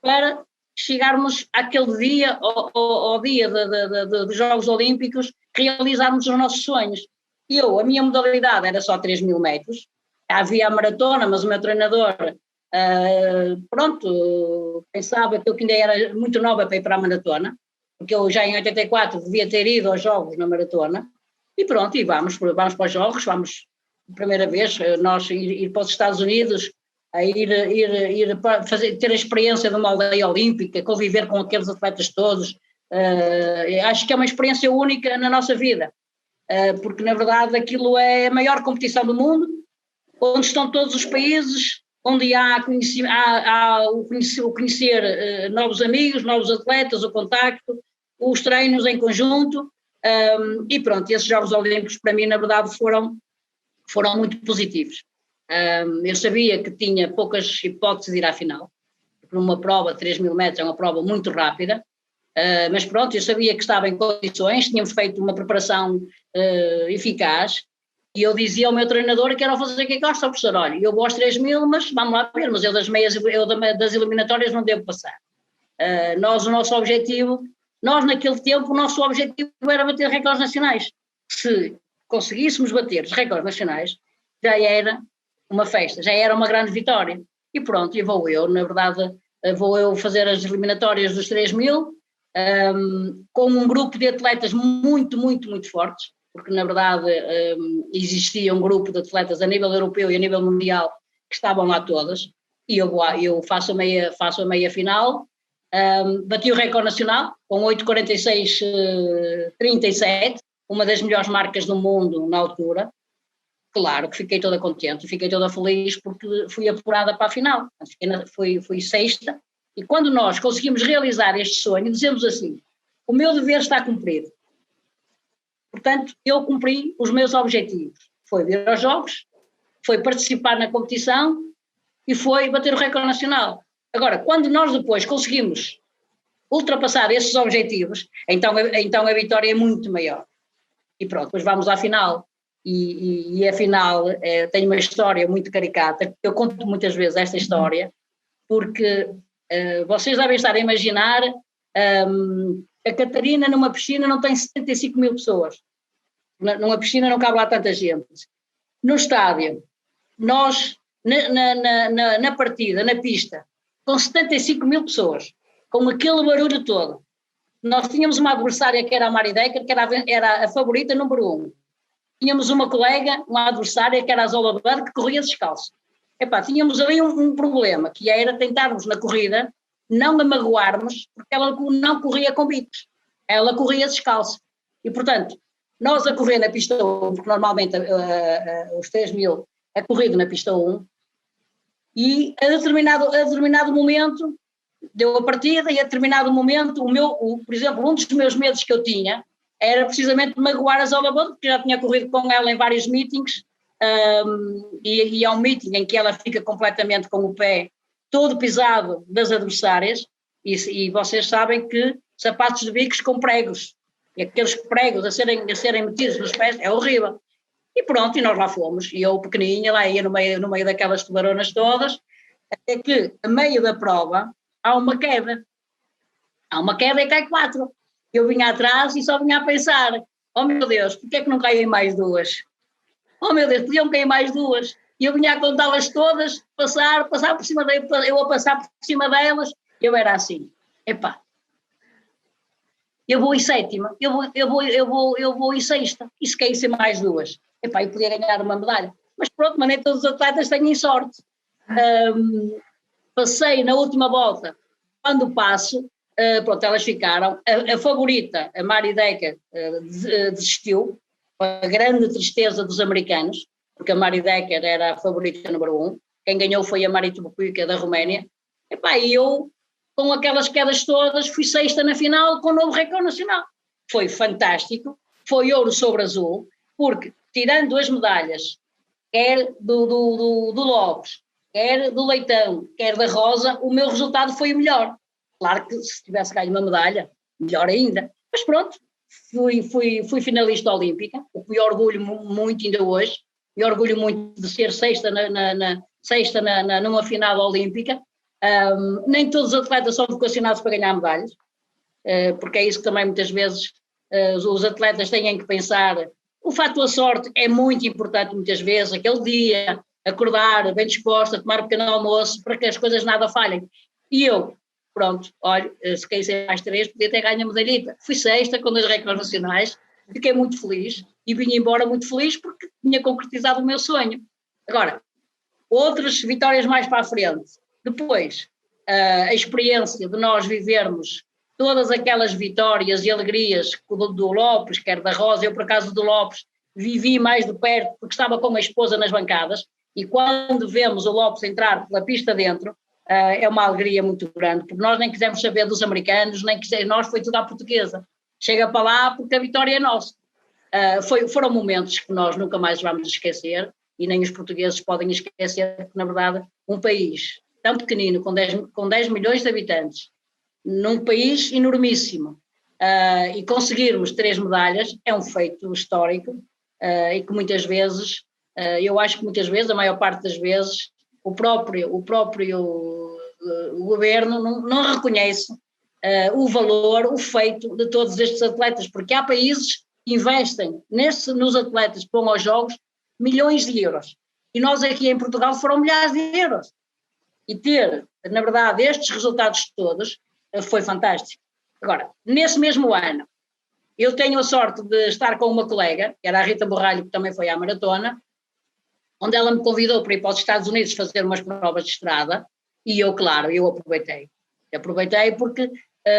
para chegarmos àquele dia, ao dia dos Jogos Olímpicos, realizarmos os nossos sonhos. A minha modalidade era só 3.000 metros, havia a maratona, mas o meu treinador, pensava que eu ainda era muito nova para ir para a maratona, porque eu já em 84 devia ter ido aos Jogos na maratona, e pronto, e vamos para os Jogos, primeira vez, nós ir para os Estados Unidos, a ter a experiência de uma aldeia olímpica, conviver com aqueles atletas todos, acho que é uma experiência única na nossa vida, porque na verdade aquilo é a maior competição do mundo, onde estão todos os países, onde há o conhecer novos amigos, novos atletas, o contacto, os treinos em conjunto, e pronto, esses Jogos Olímpicos para mim na verdade foram muito positivos. Eu sabia que tinha poucas hipóteses de ir à final, porque numa prova de 3.000 metros é uma prova muito rápida, mas pronto, eu sabia que estava em condições, tínhamos feito uma preparação eficaz, e eu dizia ao meu treinador que era fazer o que gosta, professor, olha, eu vou aos 3.000, mas vamos lá ver, mas eu das eliminatórias não devo passar. Nós naquele tempo, o nosso objetivo era bater recordes nacionais. Se conseguíssemos bater os recordes nacionais, já era uma festa, já era uma grande vitória. E pronto, e vou eu fazer as eliminatórias dos 3.000, com um grupo de atletas muito, muito, muito fortes, porque na verdade existia um grupo de atletas a nível europeu e a nível mundial que estavam lá todas, e eu faço a meia final, bati o recorde nacional com 8:46:37, uma das melhores marcas do mundo na altura. Claro que fiquei toda contente, fiquei toda feliz porque fui apurada para a final, fui sexta, e quando nós conseguimos realizar este sonho, dizemos assim, o meu dever está cumprido. Portanto, eu cumpri os meus objetivos, foi vir aos Jogos, foi participar na competição e foi bater o recorde nacional. Agora, quando nós depois conseguimos ultrapassar esses objetivos, então a vitória é muito maior. E pronto, depois vamos à final. E a final tem uma história muito caricata, eu conto muitas vezes esta história, porque vocês devem estar a imaginar, a Catarina numa piscina não tem 75.000 pessoas, numa piscina não cabe lá tanta gente. No estádio, nós na partida, na pista, com 75.000 pessoas, com aquele barulho todo, nós tínhamos uma adversária que era a Mari Decker, que era a favorita número 1. Tínhamos uma colega, uma adversária, que era a Zola Bud, que corria descalço. tínhamos ali um problema, que era tentarmos na corrida não a magoarmos, porque ela não corria com bicos, ela corria descalça. E, portanto, nós a correr na pista 1, porque normalmente os 3.000 é corrido na pista 1, e a determinado momento deu a partida, e a determinado momento, por exemplo, um dos meus medos que eu tinha era precisamente magoar a Zola Bode, porque já tinha corrido com ela em vários meetings, e é um meeting em que ela fica completamente com o pé todo pisado das adversárias, e vocês sabem que sapatos de bicos com pregos, e aqueles pregos a serem metidos nos pés é horrível. E pronto, e nós lá fomos, e eu pequenininha lá ia no meio daquelas tubaronas todas, até que a meio da prova há uma queda e cai 4. Eu vinha atrás e só vinha a pensar, oh meu Deus, porquê é que não caem mais 2? Oh meu Deus, podiam cair mais 2. E eu vinha a contá-las todas, passar por cima delas, eu a passar por cima delas, eu era assim, eu vou em 7ª, eu vou em 6ª, e se caíssem mais 2, eu podia ganhar uma medalha. Mas pronto, mas nem todos os atletas têm sorte. Passei na última volta, quando passo, pronto, elas ficaram, a favorita, a Mari Decker, desistiu, a grande tristeza dos americanos, porque a Mari Decker era a favorita número 1, quem ganhou foi a Mari Tupuica da Roménia, e eu, com aquelas quedas todas, fui 6ª na final com o novo recorde nacional. Foi fantástico, foi ouro sobre azul, porque tirando as medalhas, quer do Lopes, quer do Leitão, quer da Rosa, o meu resultado foi o melhor. Claro que se tivesse ganho uma medalha, melhor ainda, mas pronto, fui finalista olímpica, o que me orgulho muito ainda hoje, me orgulho muito de ser 6ª numa final olímpica. Nem todos os atletas são vocacionados para ganhar medalhas, porque é isso que também muitas vezes os atletas têm que pensar. O fator sorte é muito importante muitas vezes, aquele dia, acordar bem disposta, tomar um pequeno almoço, para que as coisas nada falhem. E eu, pronto, olha, se caíssem mais 3, podia ter ganho a medalhita. Fui 6ª com 2 recordes nacionais, fiquei muito feliz e vim embora muito feliz porque tinha concretizado o meu sonho. Agora, outras vitórias mais para a frente. Depois, a experiência de nós vivermos todas aquelas vitórias e alegrias do Lopes, quer da Rosa, eu por acaso do Lopes vivi mais de perto porque estava com a esposa nas bancadas, e quando vemos o Lopes entrar pela pista dentro, é uma alegria muito grande, porque nós nem quisemos saber dos americanos, nós foi tudo à portuguesa, chega para lá porque a vitória é nossa. Foram momentos que nós nunca mais vamos esquecer, e nem os portugueses podem esquecer, porque na verdade um país tão pequenino, com 10 milhões de habitantes, num país enormíssimo, e conseguirmos 3 medalhas é um feito histórico, e que muitas vezes, eu acho que muitas vezes, a maior parte das vezes, o próprio governo não reconhece o valor, o feito de todos estes atletas, porque há países que investem nos atletas que vão aos Jogos milhões de euros, e nós aqui em Portugal foram milhares de euros. E ter, na verdade, estes resultados todos foi fantástico. Agora, nesse mesmo ano, eu tenho a sorte de estar com uma colega, que era a Rita Borralho, que também foi à maratona, onde ela me convidou para ir para os Estados Unidos fazer umas provas de estrada, e eu, claro, eu aproveitei. Aproveitei porque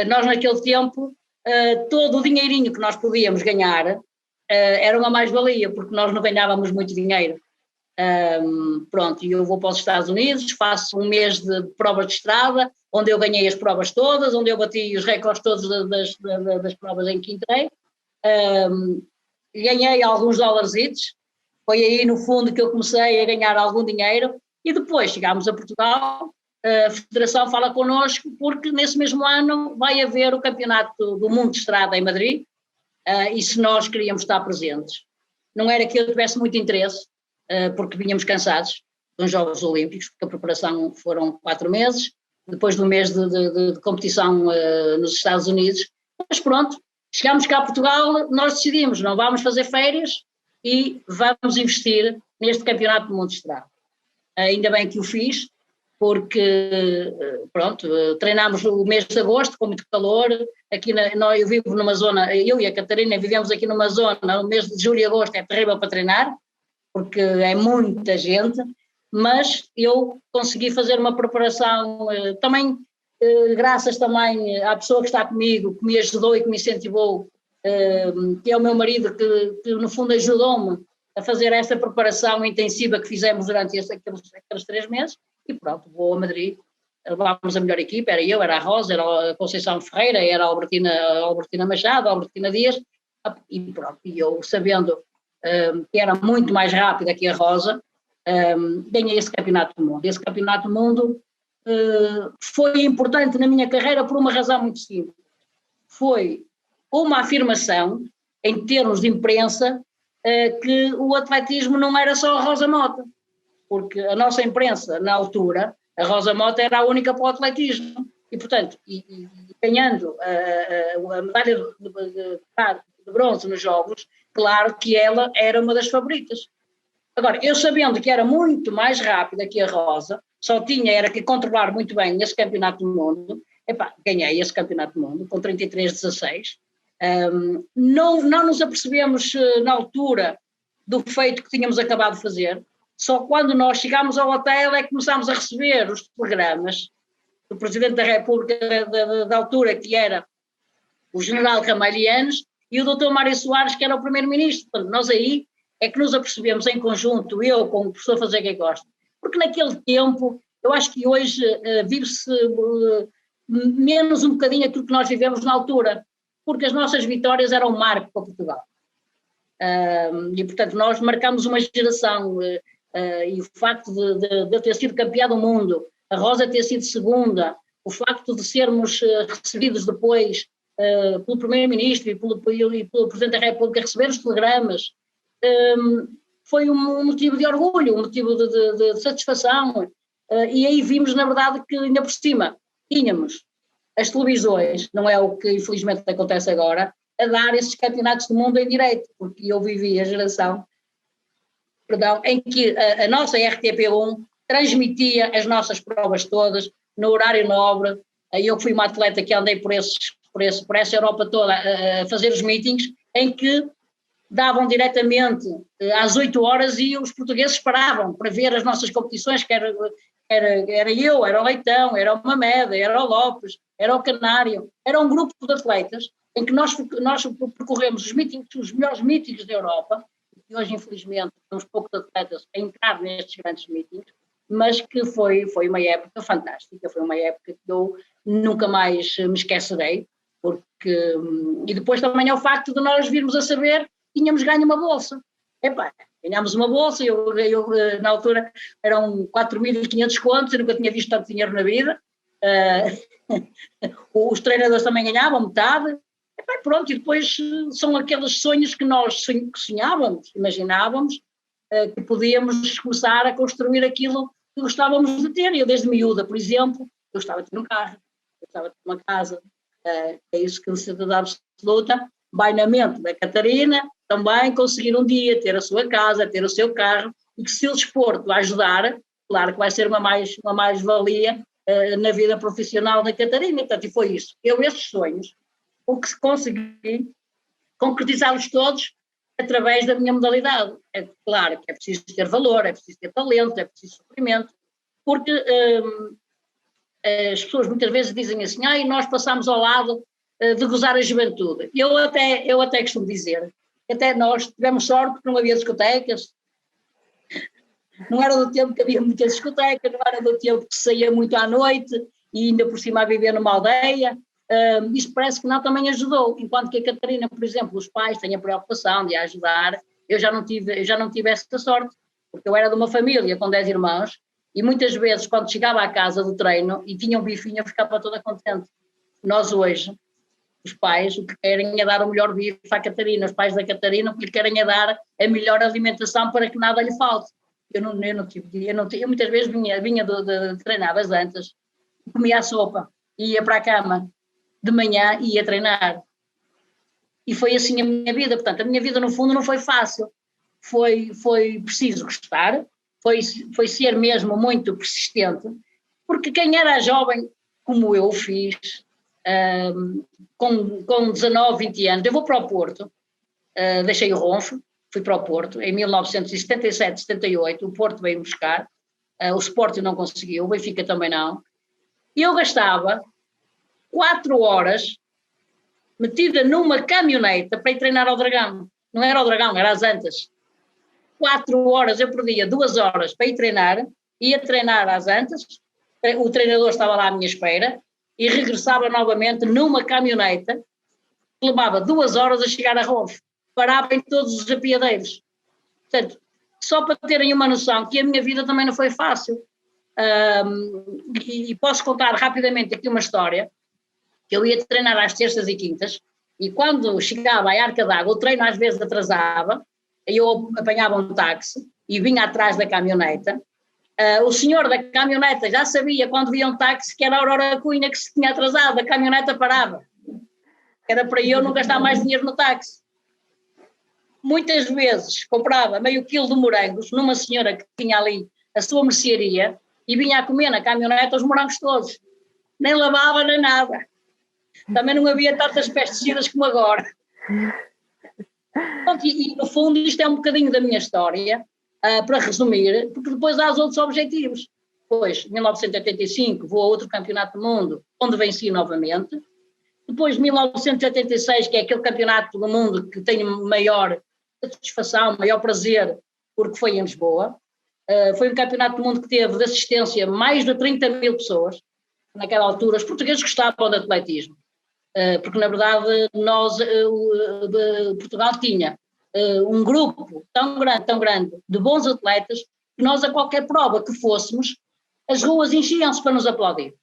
nós naquele tempo, todo o dinheirinho que nós podíamos ganhar era uma mais-valia, porque nós não ganhávamos muito dinheiro. Pronto, e eu vou para os Estados Unidos, faço um mês de provas de estrada, onde eu ganhei as provas todas, onde eu bati os recordes todos das provas em que entrei, ganhei alguns dollarzitos, foi aí no fundo que eu comecei a ganhar algum dinheiro, e depois chegámos a Portugal, a Federação fala connosco, porque nesse mesmo ano vai haver o Campeonato do Mundo de Estrada em Madrid, e se nós queríamos estar presentes. Não era que eu tivesse muito interesse, porque vínhamos cansados dos Jogos Olímpicos, porque a preparação foram 4 meses, depois do mês de competição nos Estados Unidos, mas pronto, chegámos cá a Portugal, nós decidimos, não vamos fazer férias e vamos investir neste Campeonato do Mundo de Estrada. Ainda bem que o fiz, porque pronto, treinámos o mês de agosto com muito calor, aqui eu vivo numa zona, eu e a Catarina vivemos aqui numa zona, o mês de julho e agosto é terrível para treinar, porque é muita gente, mas eu consegui fazer uma preparação também, graças também à pessoa que está comigo, que me ajudou e que me incentivou, que é o meu marido, que no fundo ajudou-me a fazer essa preparação intensiva que fizemos durante aqueles 3 meses, e pronto, vou a Madrid, levámos a melhor equipa, era eu, era a Rosa, era a Conceição Ferreira, era a Albertina Machado, a Albertina Dias, e pronto, e eu sabendo que era muito mais rápida que a Rosa, ganhei esse campeonato do mundo. Esse campeonato do mundo foi importante na minha carreira por uma razão muito simples. Foi uma afirmação, em termos de imprensa, que o atletismo não era só a Rosa Mota, porque a nossa imprensa, na altura, a Rosa Mota era a única para o atletismo, e portanto, ganhando a medalha de bronze nos Jogos, claro que ela era uma das favoritas. Agora, eu sabendo que era muito mais rápida que a Rosa, só tinha era que controlar muito bem esse campeonato do mundo, ganhei esse campeonato do mundo com 33,16. Não nos apercebemos na altura do feito que tínhamos acabado de fazer, só quando nós chegámos ao hotel é que começámos a receber os telegramas do Presidente da República da altura, que era o General Ramalhianes, e o Dr. Mário Soares, que era o Primeiro-Ministro. Portanto, nós aí é que nos apercebemos em conjunto, eu com o professor Fonseca Costa, porque naquele tempo, eu acho que hoje vive-se menos um bocadinho aquilo que nós vivemos na altura, porque as nossas vitórias eram um marco para Portugal. E, portanto, nós marcamos uma geração, e o facto de eu ter sido campeã do mundo, a Rosa ter sido segunda, o facto de sermos recebidos depois pelo Primeiro-Ministro e pelo Presidente da República, receber os telegramas, foi um motivo de orgulho, um motivo de satisfação, e aí vimos, na verdade, que ainda por cima tínhamos as televisões, não é o que infelizmente acontece agora, a dar esses campeonatos do mundo em direto, porque eu vivi a geração, em que a nossa RTP1 transmitia as nossas provas todas, no horário nobre. Eu fui uma atleta que andei por essa Europa toda a fazer os meetings, em que davam diretamente às 8 horas e os portugueses paravam para ver as nossas competições, que era eu, era o Leitão, era o Mamed, era o Lopes, era o Canário, era um grupo de atletas em que nós percorremos os melhores meetings da Europa, e hoje infelizmente temos poucos atletas a entrar nestes grandes meetings, mas que foi uma época fantástica, foi uma época que eu nunca mais me esquecerei, porque, e depois também é o facto de nós virmos a saber que tínhamos ganho uma bolsa. Ganhámos uma bolsa, eu na altura eram 4.500 contos, eu nunca tinha visto tanto dinheiro na vida, os treinadores também ganhavam metade, pronto, e depois são aqueles sonhos que nós sonhávamos, imaginávamos, que podíamos começar a construir aquilo que gostávamos de ter. Eu desde miúda, por exemplo, eu gostava de ter um carro, eu gostava de ter uma casa, é isso que necessidade absoluta. Vai na mente da Catarina também conseguir um dia ter a sua casa, ter o seu carro, e que se o desporto ajudar, claro que vai ser uma mais-valia na vida profissional da Catarina. Portanto, e foi isso. Eu, esses sonhos, o que consegui concretizá-los todos através da minha modalidade. É claro que é preciso ter valor, é preciso ter talento, é preciso sofrimento, porque as pessoas muitas vezes dizem assim, nós passamos ao lado de gozar a juventude. Eu até costumo dizer que até nós tivemos sorte porque não havia discotecas, não era do tempo que havia muitas discotecas, não era do tempo que se saía muito à noite e ainda por cima a viver numa aldeia. Isso parece que não também ajudou, enquanto que a Catarina, por exemplo, os pais têm a preocupação de a ajudar. Eu já não tive essa sorte, porque eu era de uma família com 10 irmãos e muitas vezes quando chegava à casa do treino e tinha um bifinho eu ficava toda contente. Nós hoje, os pais, o que querem é dar o melhor bife à Catarina, os pais da Catarina o que lhe querem é dar a melhor alimentação para que nada lhe falte. Eu muitas vezes vinha de treinar das antes, comia a sopa, ia para a cama, de manhã ia treinar. E foi assim a minha vida. Portanto, a minha vida no fundo não foi fácil. Foi preciso gostar, foi ser mesmo muito persistente, porque quem era jovem, como eu fiz, com 19, 20 anos, eu vou para o Porto, deixei o Ronfo, fui para o Porto, em 1977, 78, o Porto veio buscar, o Sporting não conseguiu, o Benfica também não, e eu gastava 4 horas metida numa caminhoneta para ir treinar ao Dragão. Não era ao Dragão, era às Antas. 4 horas eu perdia, 2 horas para ir treinar, ia treinar às Antas, o treinador estava lá à minha espera, e regressava novamente numa caminhoneta, que levava 2 horas a chegar a Rove. Parava em todos os apiadeiros. Portanto, só para terem uma noção que a minha vida também não foi fácil. E posso contar rapidamente aqui uma história, que eu ia treinar às terças e quintas, e quando chegava à Arca d'Água, o treino às vezes atrasava, eu apanhava um táxi e vinha atrás da caminhoneta. O senhor da caminhoneta já sabia quando via um táxi que era a Aurora Cunha que se tinha atrasado, a caminhoneta parava. Era para eu não gastar mais dinheiro no táxi. Muitas vezes comprava meio quilo de morangos numa senhora que tinha ali a sua mercearia e vinha a comer na caminhoneta os morangos todos. Nem lavava nem nada. Também não havia tantas pesticidas como agora. E no fundo isto é um bocadinho da minha história, para resumir, porque depois há os outros objetivos. Depois, em 1985, vou a outro campeonato do mundo, onde venci novamente. Depois, 1986, que é aquele campeonato do mundo que tenho maior satisfação, maior prazer, porque foi em Lisboa. Foi um campeonato do mundo que teve de assistência mais de 30 mil pessoas. Naquela altura, os portugueses gostavam de atletismo, porque na verdade Portugal tinha um grupo tão grande de bons atletas, que nós a qualquer prova que fôssemos, as ruas enchiam-se para nos aplaudir.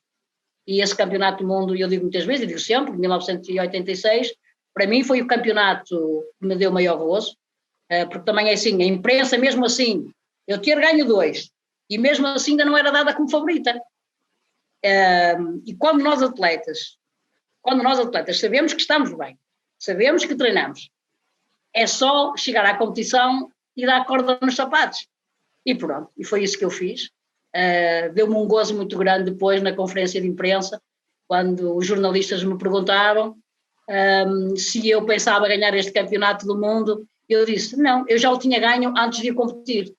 E esse campeonato do mundo, eu digo muitas vezes, e digo sempre, 1986, para mim foi o campeonato que me deu maior gozo, porque também é assim, a imprensa mesmo assim, eu ter ganho 2, e mesmo assim ainda não era dada como favorita. E quando nós atletas sabemos que estamos bem, sabemos que treinamos, é só chegar à competição e dar corda nos sapatos. E pronto, e foi isso que eu fiz. Deu-me um gozo muito grande depois na conferência de imprensa, quando os jornalistas me perguntavam se eu pensava ganhar este campeonato do mundo. Eu disse, não, eu já o tinha ganho antes de ir competir,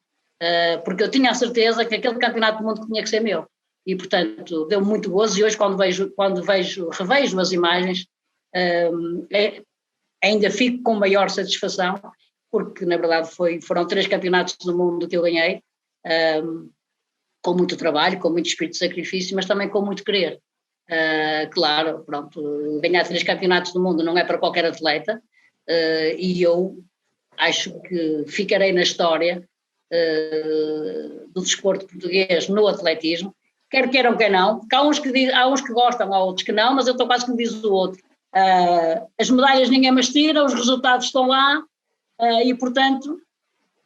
porque eu tinha a certeza que aquele campeonato do mundo tinha que ser meu. E, portanto, deu-me muito gozo, e hoje revejo as imagens, ainda fico com maior satisfação, porque, na verdade, foram 3 campeonatos do mundo que eu ganhei, com muito trabalho, com muito espírito de sacrifício, mas também com muito querer. Claro, pronto, ganhar 3 campeonatos do mundo não é para qualquer atleta, e eu acho que ficarei na história do desporto português no atletismo, quer queiram, quer não, porque há uns que gostam, há outros que não, mas eu estou quase como diz o outro. As medalhas ninguém mais tira, os resultados estão lá, e portanto,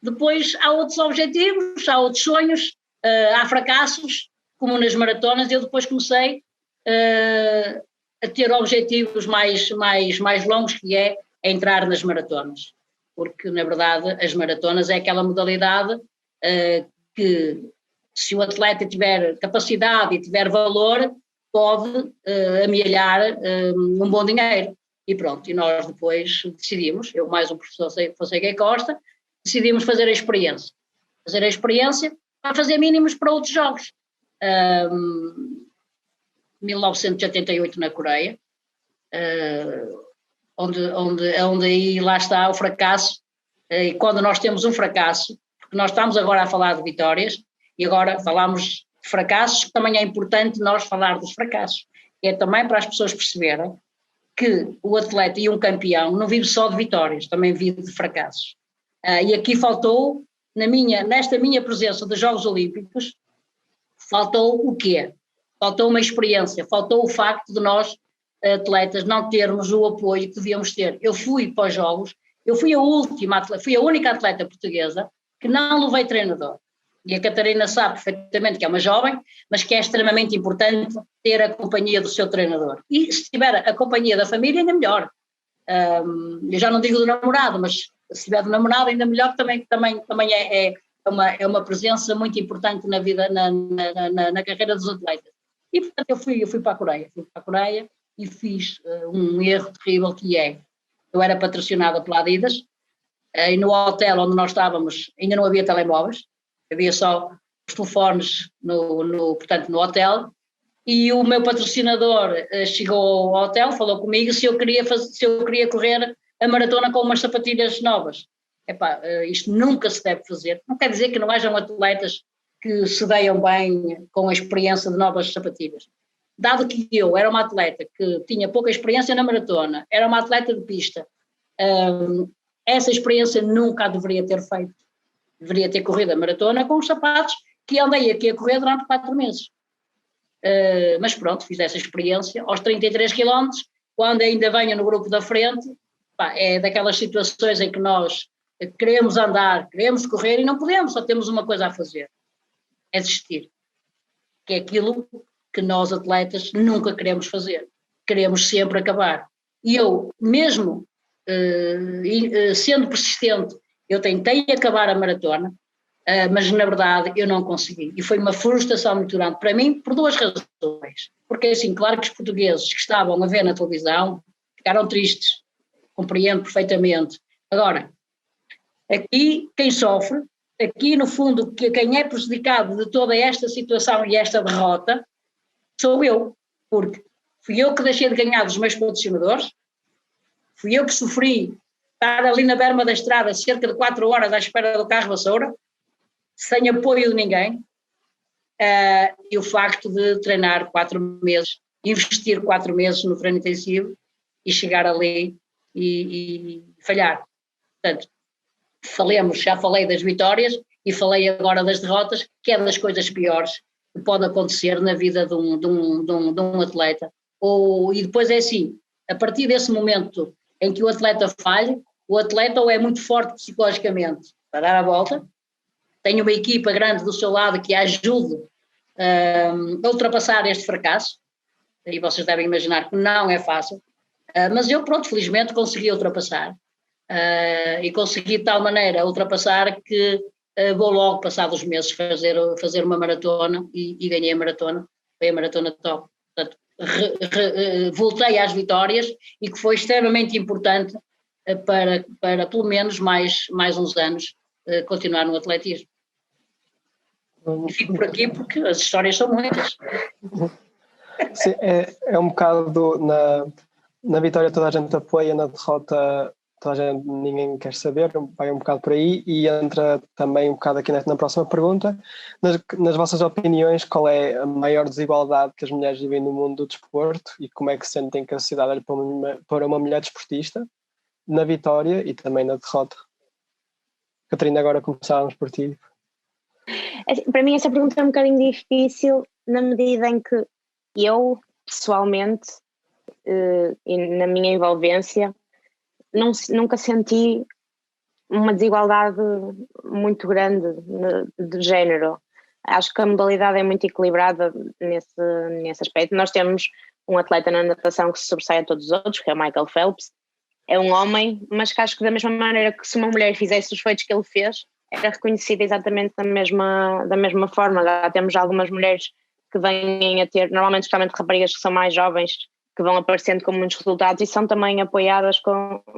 depois há outros objetivos, há outros sonhos, há fracassos, como nas maratonas. Eu depois comecei a ter objetivos mais longos, que é entrar nas maratonas, porque na verdade as maratonas é aquela modalidade que, se o atleta tiver capacidade e tiver valor, pode amealhar um bom dinheiro. E pronto, e nós depois decidimos, eu mais o professor Fonseca Costa, decidimos fazer a experiência. Fazer a experiência para fazer mínimos para outros jogos. 1988 na Coreia, onde aí lá está o fracasso, e quando nós temos um fracasso, porque nós estamos agora a falar de vitórias, e agora falamos de fracassos, que também é importante nós falar dos fracassos. É também para as pessoas perceberem que o atleta e um campeão não vive só de vitórias, também vive de fracassos. E aqui faltou, nesta minha presença dos Jogos Olímpicos, faltou o quê? Faltou uma experiência, faltou o facto de nós, atletas, não termos o apoio que devíamos ter. Eu fui para os Jogos, eu fui a única atleta portuguesa que não levei treinador. E a Catarina sabe perfeitamente que é uma jovem, mas que é extremamente importante ter a companhia do seu treinador. E se tiver a companhia da família, ainda melhor. Eu já não digo do namorado, mas se tiver do namorado, ainda melhor, que também é uma presença muito importante na vida, na carreira dos atletas. E portanto eu fui para a Coreia, e fiz um erro terrível, que é, eu era patrocinada pela Adidas, e no hotel onde nós estávamos ainda não havia telemóveis, havia só telefones portanto, no hotel, e o meu patrocinador chegou ao hotel, falou comigo se eu queria correr a maratona com umas sapatilhas novas. Epá, isto nunca se deve fazer. Não quer dizer que não hajam atletas que se deem bem com a experiência de novas sapatilhas. Dado que eu era uma atleta que tinha pouca experiência na maratona, era uma atleta de pista, essa experiência nunca a deveria ter feito. Deveria ter corrido a maratona com os sapatos que andei aqui a correr durante 4 meses. Mas pronto, fiz essa experiência aos 33 km, quando ainda venho no grupo da frente, é daquelas situações em que nós queremos andar, queremos correr e não podemos, só temos uma coisa a fazer, é desistir, que é aquilo que nós atletas nunca queremos fazer, queremos sempre acabar. E eu, mesmo sendo persistente, eu tentei acabar a maratona, mas na verdade eu não consegui. E foi uma frustração muito grande para mim, por 2 razões. Porque assim, claro que os portugueses que estavam a ver na televisão ficaram tristes, compreendo perfeitamente. Agora, aqui quem sofre, aqui no fundo quem é prejudicado de toda esta situação e esta derrota, sou eu, porque fui eu que deixei de ganhar dos meus patrocinadores, fui eu que sofri estar ali na berma da estrada cerca de 4 horas à espera do carro vassoura, sem apoio de ninguém, e o facto de treinar 4 meses, investir 4 meses no treino intensivo e chegar ali e falhar. Portanto, já falei das vitórias e falei agora das derrotas, que é das coisas piores que pode acontecer na vida de um atleta. E depois é assim, a partir desse momento em que o atleta falha, o atleta ou é muito forte psicologicamente para dar a volta, tem uma equipa grande do seu lado que a ajude a ultrapassar este fracasso, e vocês devem imaginar que não é fácil, mas eu, pronto, felizmente consegui ultrapassar, e consegui de tal maneira ultrapassar que vou logo, passados meses, fazer uma maratona e ganhei a maratona, foi a maratona top. Portanto, voltei às vitórias e que foi extremamente importante para pelo menos mais uns anos continuar no atletismo. E fico por aqui porque as histórias são muitas. Sim, é um bocado na vitória toda a gente apoia, na derrota toda a gente, ninguém quer saber, vai um bocado por aí, e entra também um bocado aqui na próxima pergunta. Nas vossas opiniões, qual é a maior desigualdade que as mulheres vivem no mundo do desporto e como é que sentem que a sociedade olha para uma mulher desportista na vitória e também na derrota? Catarina, agora começávamos por ti. Para mim essa pergunta é um bocadinho difícil na medida em que eu, pessoalmente, e na minha envolvência, nunca senti uma desigualdade muito grande de género. Acho que a modalidade é muito equilibrada nesse aspecto. Nós temos um atleta na natação que se sobressai a todos os outros, que é o Michael Phelps. É um homem, mas que acho que da mesma maneira que se uma mulher fizesse os feitos que ele fez, era reconhecida exatamente da mesma forma. Já temos algumas mulheres que vêm a ter, normalmente especialmente raparigas que são mais jovens, que vão aparecendo com muitos resultados e são também apoiadas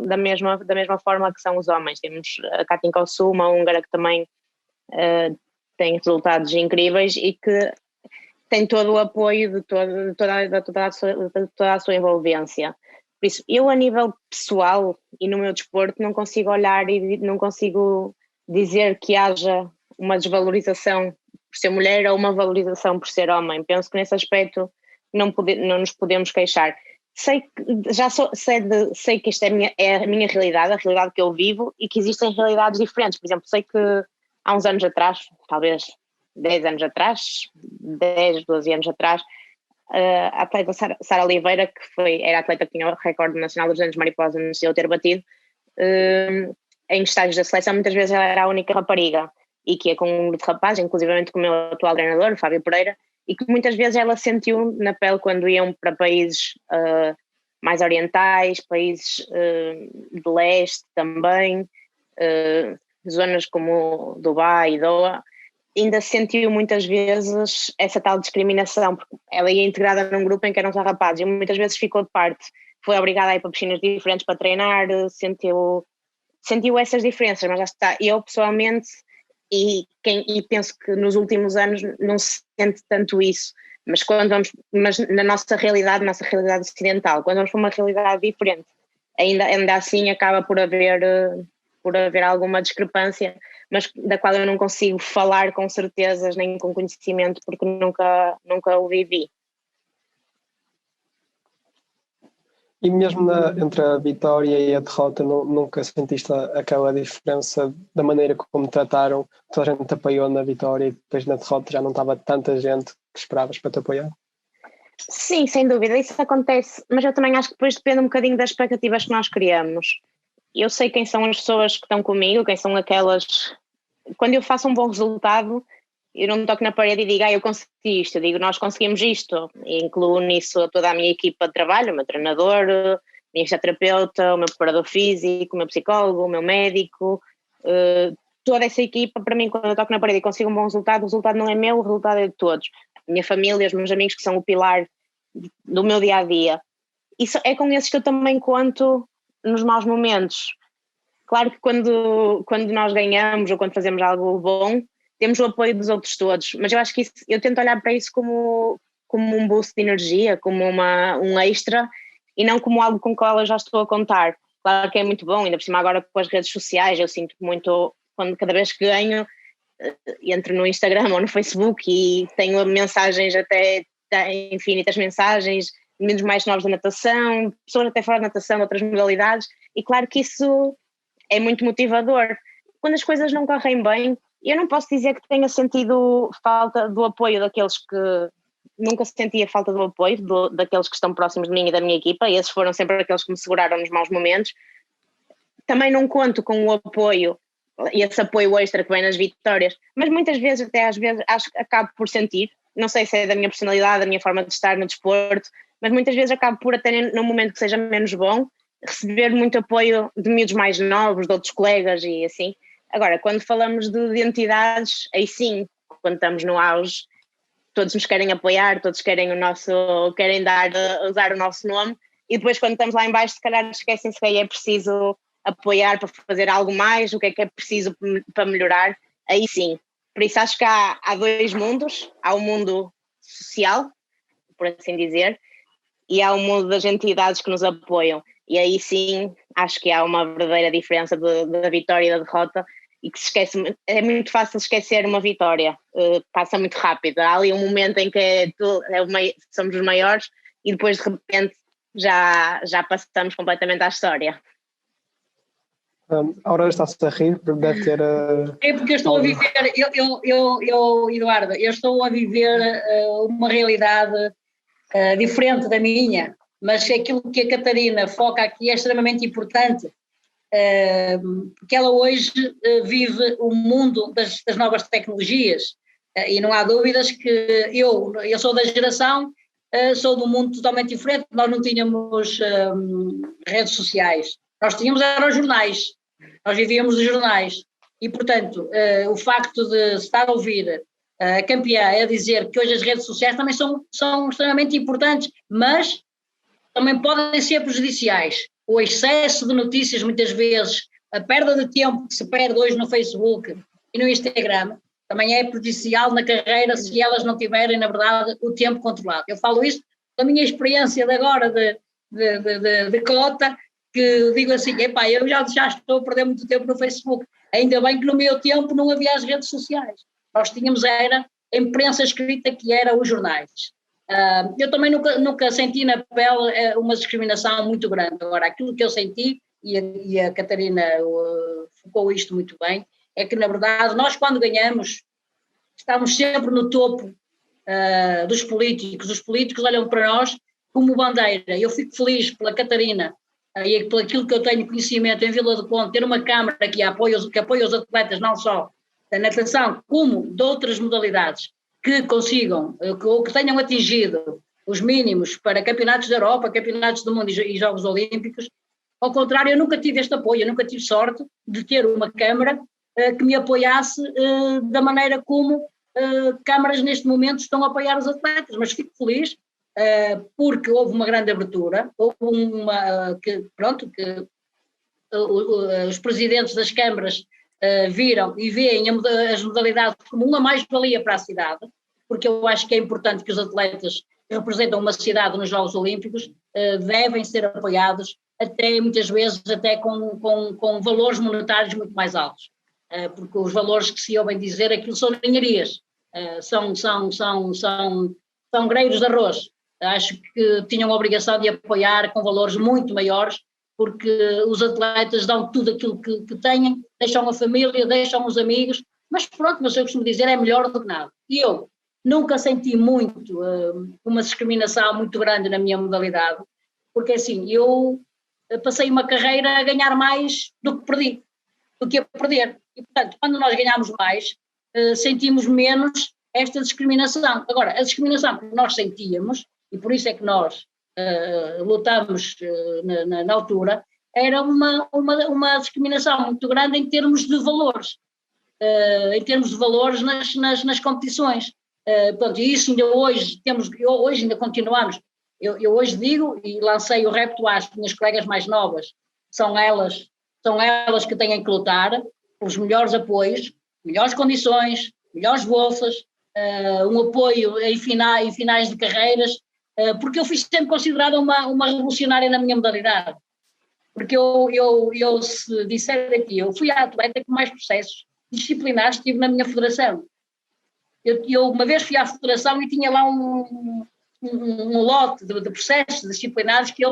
da mesma forma que são os homens. Temos a Katin Kosu, uma húngara que também tem resultados incríveis e que tem todo o apoio de toda a sua envolvência. Por isso, eu a nível pessoal e no meu desporto não consigo olhar e não consigo dizer que haja uma desvalorização por ser mulher ou uma valorização por ser homem. Penso que nesse aspecto não nos podemos queixar. Sei que isto é a minha realidade, a realidade que eu vivo, e que existem realidades diferentes. Por exemplo, sei que há uns anos atrás, talvez 10 anos atrás, 10, 12 anos atrás, a atleta Sara Oliveira, que era a atleta que tinha o recorde nacional dos anos mariposa, não sei eu ter batido, em estágios da seleção, muitas vezes ela era a única rapariga, e que ia com um grupo de rapazes, inclusivamente com o meu atual treinador, Fábio Pereira, e que muitas vezes ela sentiu na pele quando iam para países mais orientais, países de leste também, zonas como Dubai e Doha, ainda sentiu muitas vezes essa tal discriminação, porque ela ia integrada num grupo em que eram só rapazes e muitas vezes ficou de parte, foi obrigada a ir para piscinas diferentes para treinar, sentiu essas diferenças, mas já está, eu pessoalmente e penso que nos últimos anos não se sente tanto isso, mas na nossa realidade ocidental, quando vamos para uma realidade diferente, ainda assim acaba por haver alguma discrepância, mas da qual eu não consigo falar com certezas nem com conhecimento, porque nunca o vivi. E mesmo entre a vitória e a derrota, nunca sentiste aquela diferença da maneira como trataram? Toda a gente te apoiou na vitória e depois na derrota já não estava tanta gente que esperavas para te apoiar? Sim, sem dúvida, isso acontece, mas eu também acho que depois depende um bocadinho das expectativas que nós criamos. Eu sei quem são as pessoas que estão comigo, quem são aquelas... Quando eu faço um bom resultado, eu não me toco na parede e digo, eu consegui isto, eu digo, nós conseguimos isto, e incluo nisso toda a minha equipa de trabalho, o meu treinador, o meu fisioterapeuta, o meu preparador físico, o meu psicólogo, o meu médico, toda essa equipa. Para mim, quando eu toco na parede e consigo um bom resultado, o resultado não é meu, o resultado é de todos. A minha família, os meus amigos, que são o pilar do meu dia-a-dia. Isso é com esses que eu também conto nos maus momentos. Claro que quando nós ganhamos ou quando fazemos algo bom, temos o apoio dos outros todos, mas eu acho que eu tento olhar para isso como um boost de energia, como um extra, e não como algo com o qual eu já estou a contar. Claro que é muito bom, ainda por cima agora com as redes sociais, eu sinto muito, cada vez que ganho, entro no Instagram ou no Facebook e tenho mensagens até infinitas mensagens, meninos mais novos da natação, pessoas até fora da natação, outras modalidades, e claro que isso é muito motivador. Quando as coisas não correm bem, eu não posso dizer que tenha sentido falta do apoio daqueles que... Nunca sentia falta do apoio daqueles que estão próximos de mim e da minha equipa, e esses foram sempre aqueles que me seguraram nos maus momentos. Também não conto com o apoio, e esse apoio extra que vem nas vitórias, mas muitas vezes, até às vezes, acho que acabo por sentir, não sei se é da minha personalidade, da minha forma de estar no desporto, mas muitas vezes acabo por, até num momento que seja menos bom, receber muito apoio de miúdos mais novos, de outros colegas e assim. Agora, quando falamos de entidades, aí sim, quando estamos no auge, todos nos querem apoiar, todos querem usar o nosso nome, e depois quando estamos lá em baixo, se calhar esquecem-se que aí é preciso apoiar para fazer algo mais, o que é preciso para melhorar, aí sim. Por isso acho que há dois mundos, há o mundo social, por assim dizer, e há o mundo das entidades que nos apoiam, e aí sim acho que há uma verdadeira diferença da vitória e da derrota, e que se esquece, é muito fácil esquecer uma vitória, passa muito rápido, há ali um momento em que somos os maiores e depois de repente já passamos completamente à história. A Aurora está-se a rir, porque deve ter... É porque eu estou a viver, Eduardo, eu estou a viver uma realidade diferente da minha, mas aquilo que a Catarina foca aqui é extremamente importante, porque ela hoje vive o mundo das novas tecnologias, e não há dúvidas que eu sou da geração, sou de um mundo totalmente diferente. Nós não tínhamos redes sociais, nós tínhamos eram os jornais, nós vivíamos dos jornais, e portanto o facto de estar a ouvir a campeã a dizer que hoje as redes sociais também são extremamente importantes, mas também podem ser prejudiciais. O excesso de notícias, muitas vezes, a perda de tempo que se perde hoje no Facebook e no Instagram, também é prejudicial na carreira se elas não tiverem, na verdade, o tempo controlado. Eu falo isto da minha experiência de agora de cota, que digo assim, eu já estou a perder muito tempo no Facebook. Ainda bem que no meu tempo não havia as redes sociais. Nós tínhamos era a imprensa escrita, que era os jornais. Eu também nunca senti na pele uma discriminação muito grande. Agora, aquilo que eu senti, e a Catarina focou isto muito bem, é que, na verdade, nós quando ganhamos, estamos sempre no topo dos políticos. Os políticos olham para nós como bandeira. Eu fico feliz pela Catarina e por aquilo que eu tenho conhecimento em Vila do Conde, ter uma Câmara que apoia os atletas, não só da natação, como de outras modalidades, que consigam, ou que tenham atingido os mínimos para campeonatos da Europa, campeonatos do mundo e Jogos Olímpicos. Ao contrário, eu nunca tive este apoio, eu nunca tive sorte de ter uma Câmara que me apoiasse da maneira como câmaras neste momento estão a apoiar os atletas, mas fico feliz porque houve uma grande abertura, houve os presidentes das câmaras viram e veem as modalidades como uma mais-valia para a cidade, porque eu acho que é importante que os atletas que representam uma cidade nos Jogos Olímpicos devem ser apoiados, até muitas vezes até com valores monetários muito mais altos, porque os valores que se ouvem dizer, aquilo são ninharias, são greiros de arroz. Acho que tinham a obrigação de apoiar com valores muito maiores, porque os atletas dão tudo aquilo que têm, deixam a família, deixam os amigos, mas pronto, mas eu costumo dizer, é melhor do que nada. E eu nunca senti muito uma discriminação muito grande na minha modalidade, porque assim, eu passei uma carreira a ganhar mais do que perdi, do que a perder. E portanto, quando nós ganhamos mais, sentimos menos esta discriminação. Agora, a discriminação que nós sentíamos, e por isso é que nós lutamos na altura, era uma discriminação muito grande em termos de valores, nas competições. Pronto, e isso ainda hoje hoje ainda continuamos. Eu hoje digo, e lancei o repto às minhas colegas mais novas, são elas que têm que lutar pelos melhores apoios, melhores condições, melhores bolsas, um apoio em finais de carreiras, porque eu fui sempre considerada uma revolucionária na minha modalidade. Porque eu se disser aqui, eu fui a atleta com mais processos disciplinares tive na minha federação. Eu uma vez fui à federação e tinha lá um lote de processos disciplinares que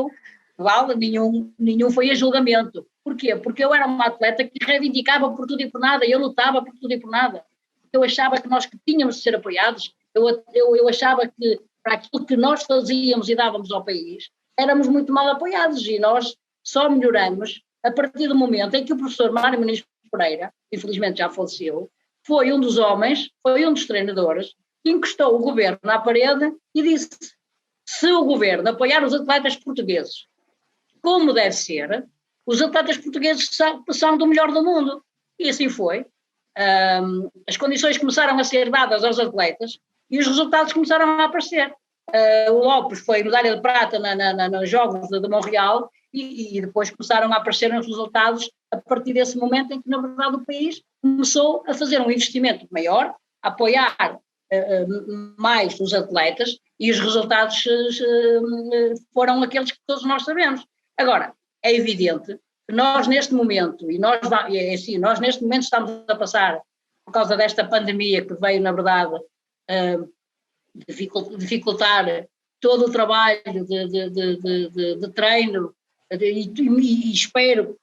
nenhum foi a julgamento. Porquê? Porque eu era uma atleta que reivindicava por tudo e por nada, eu lutava por tudo e por nada. Eu achava que nós que tínhamos de ser apoiados, eu achava que para aquilo que nós fazíamos e dávamos ao país, éramos muito mal apoiados e nós só melhoramos a partir do momento em que o professor Mário Muniz Pereira, infelizmente já faleceu, foi um dos homens, foi um dos treinadores, que encostou o governo à parede e disse: se o governo apoiar os atletas portugueses como deve ser, os atletas portugueses são do melhor do mundo. E assim foi. As condições começaram a ser dadas aos atletas e os resultados começaram a aparecer. O Lopes foi medalha de prata nos Jogos de Montreal e depois começaram a aparecer os resultados a partir desse momento em que, na verdade, o país começou a fazer um investimento maior, a apoiar mais os atletas e os resultados foram aqueles que todos nós sabemos. Agora, é evidente que nós neste momento, nós neste momento estamos a passar, por causa desta pandemia que veio, na verdade, dificultar todo o trabalho de treino, e espero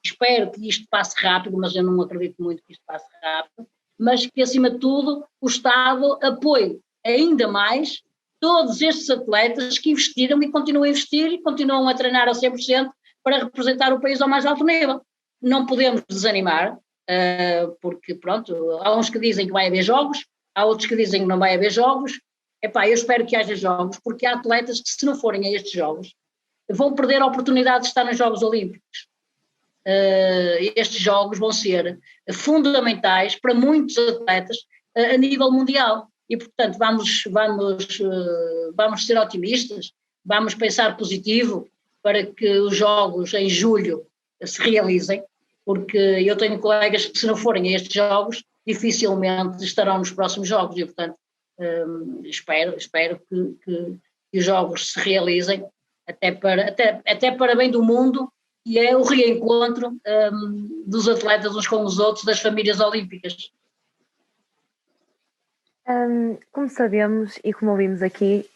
que isto passe rápido, mas eu não acredito muito que isto passe rápido, mas que acima de tudo o Estado apoie ainda mais todos estes atletas que investiram e continuam a investir e continuam a treinar a 100% para representar o país ao mais alto nível. Não podemos desanimar, porque pronto, há uns que dizem que vai haver jogos, há outros que dizem que não vai haver jogos. Eu espero que haja jogos, porque há atletas que, se não forem a estes jogos, vão perder a oportunidade de estar nos Jogos Olímpicos. Estes jogos vão ser fundamentais para muitos atletas a nível mundial e, portanto, vamos ser otimistas, vamos pensar positivo para que os jogos em julho se realizem, porque eu tenho colegas que, se não forem a estes jogos, dificilmente estarão nos próximos jogos e, portanto, espero que os jogos se realizem até para bem do mundo, e é o reencontro dos atletas uns com os outros, das famílias olímpicas. Como sabemos e como ouvimos aqui,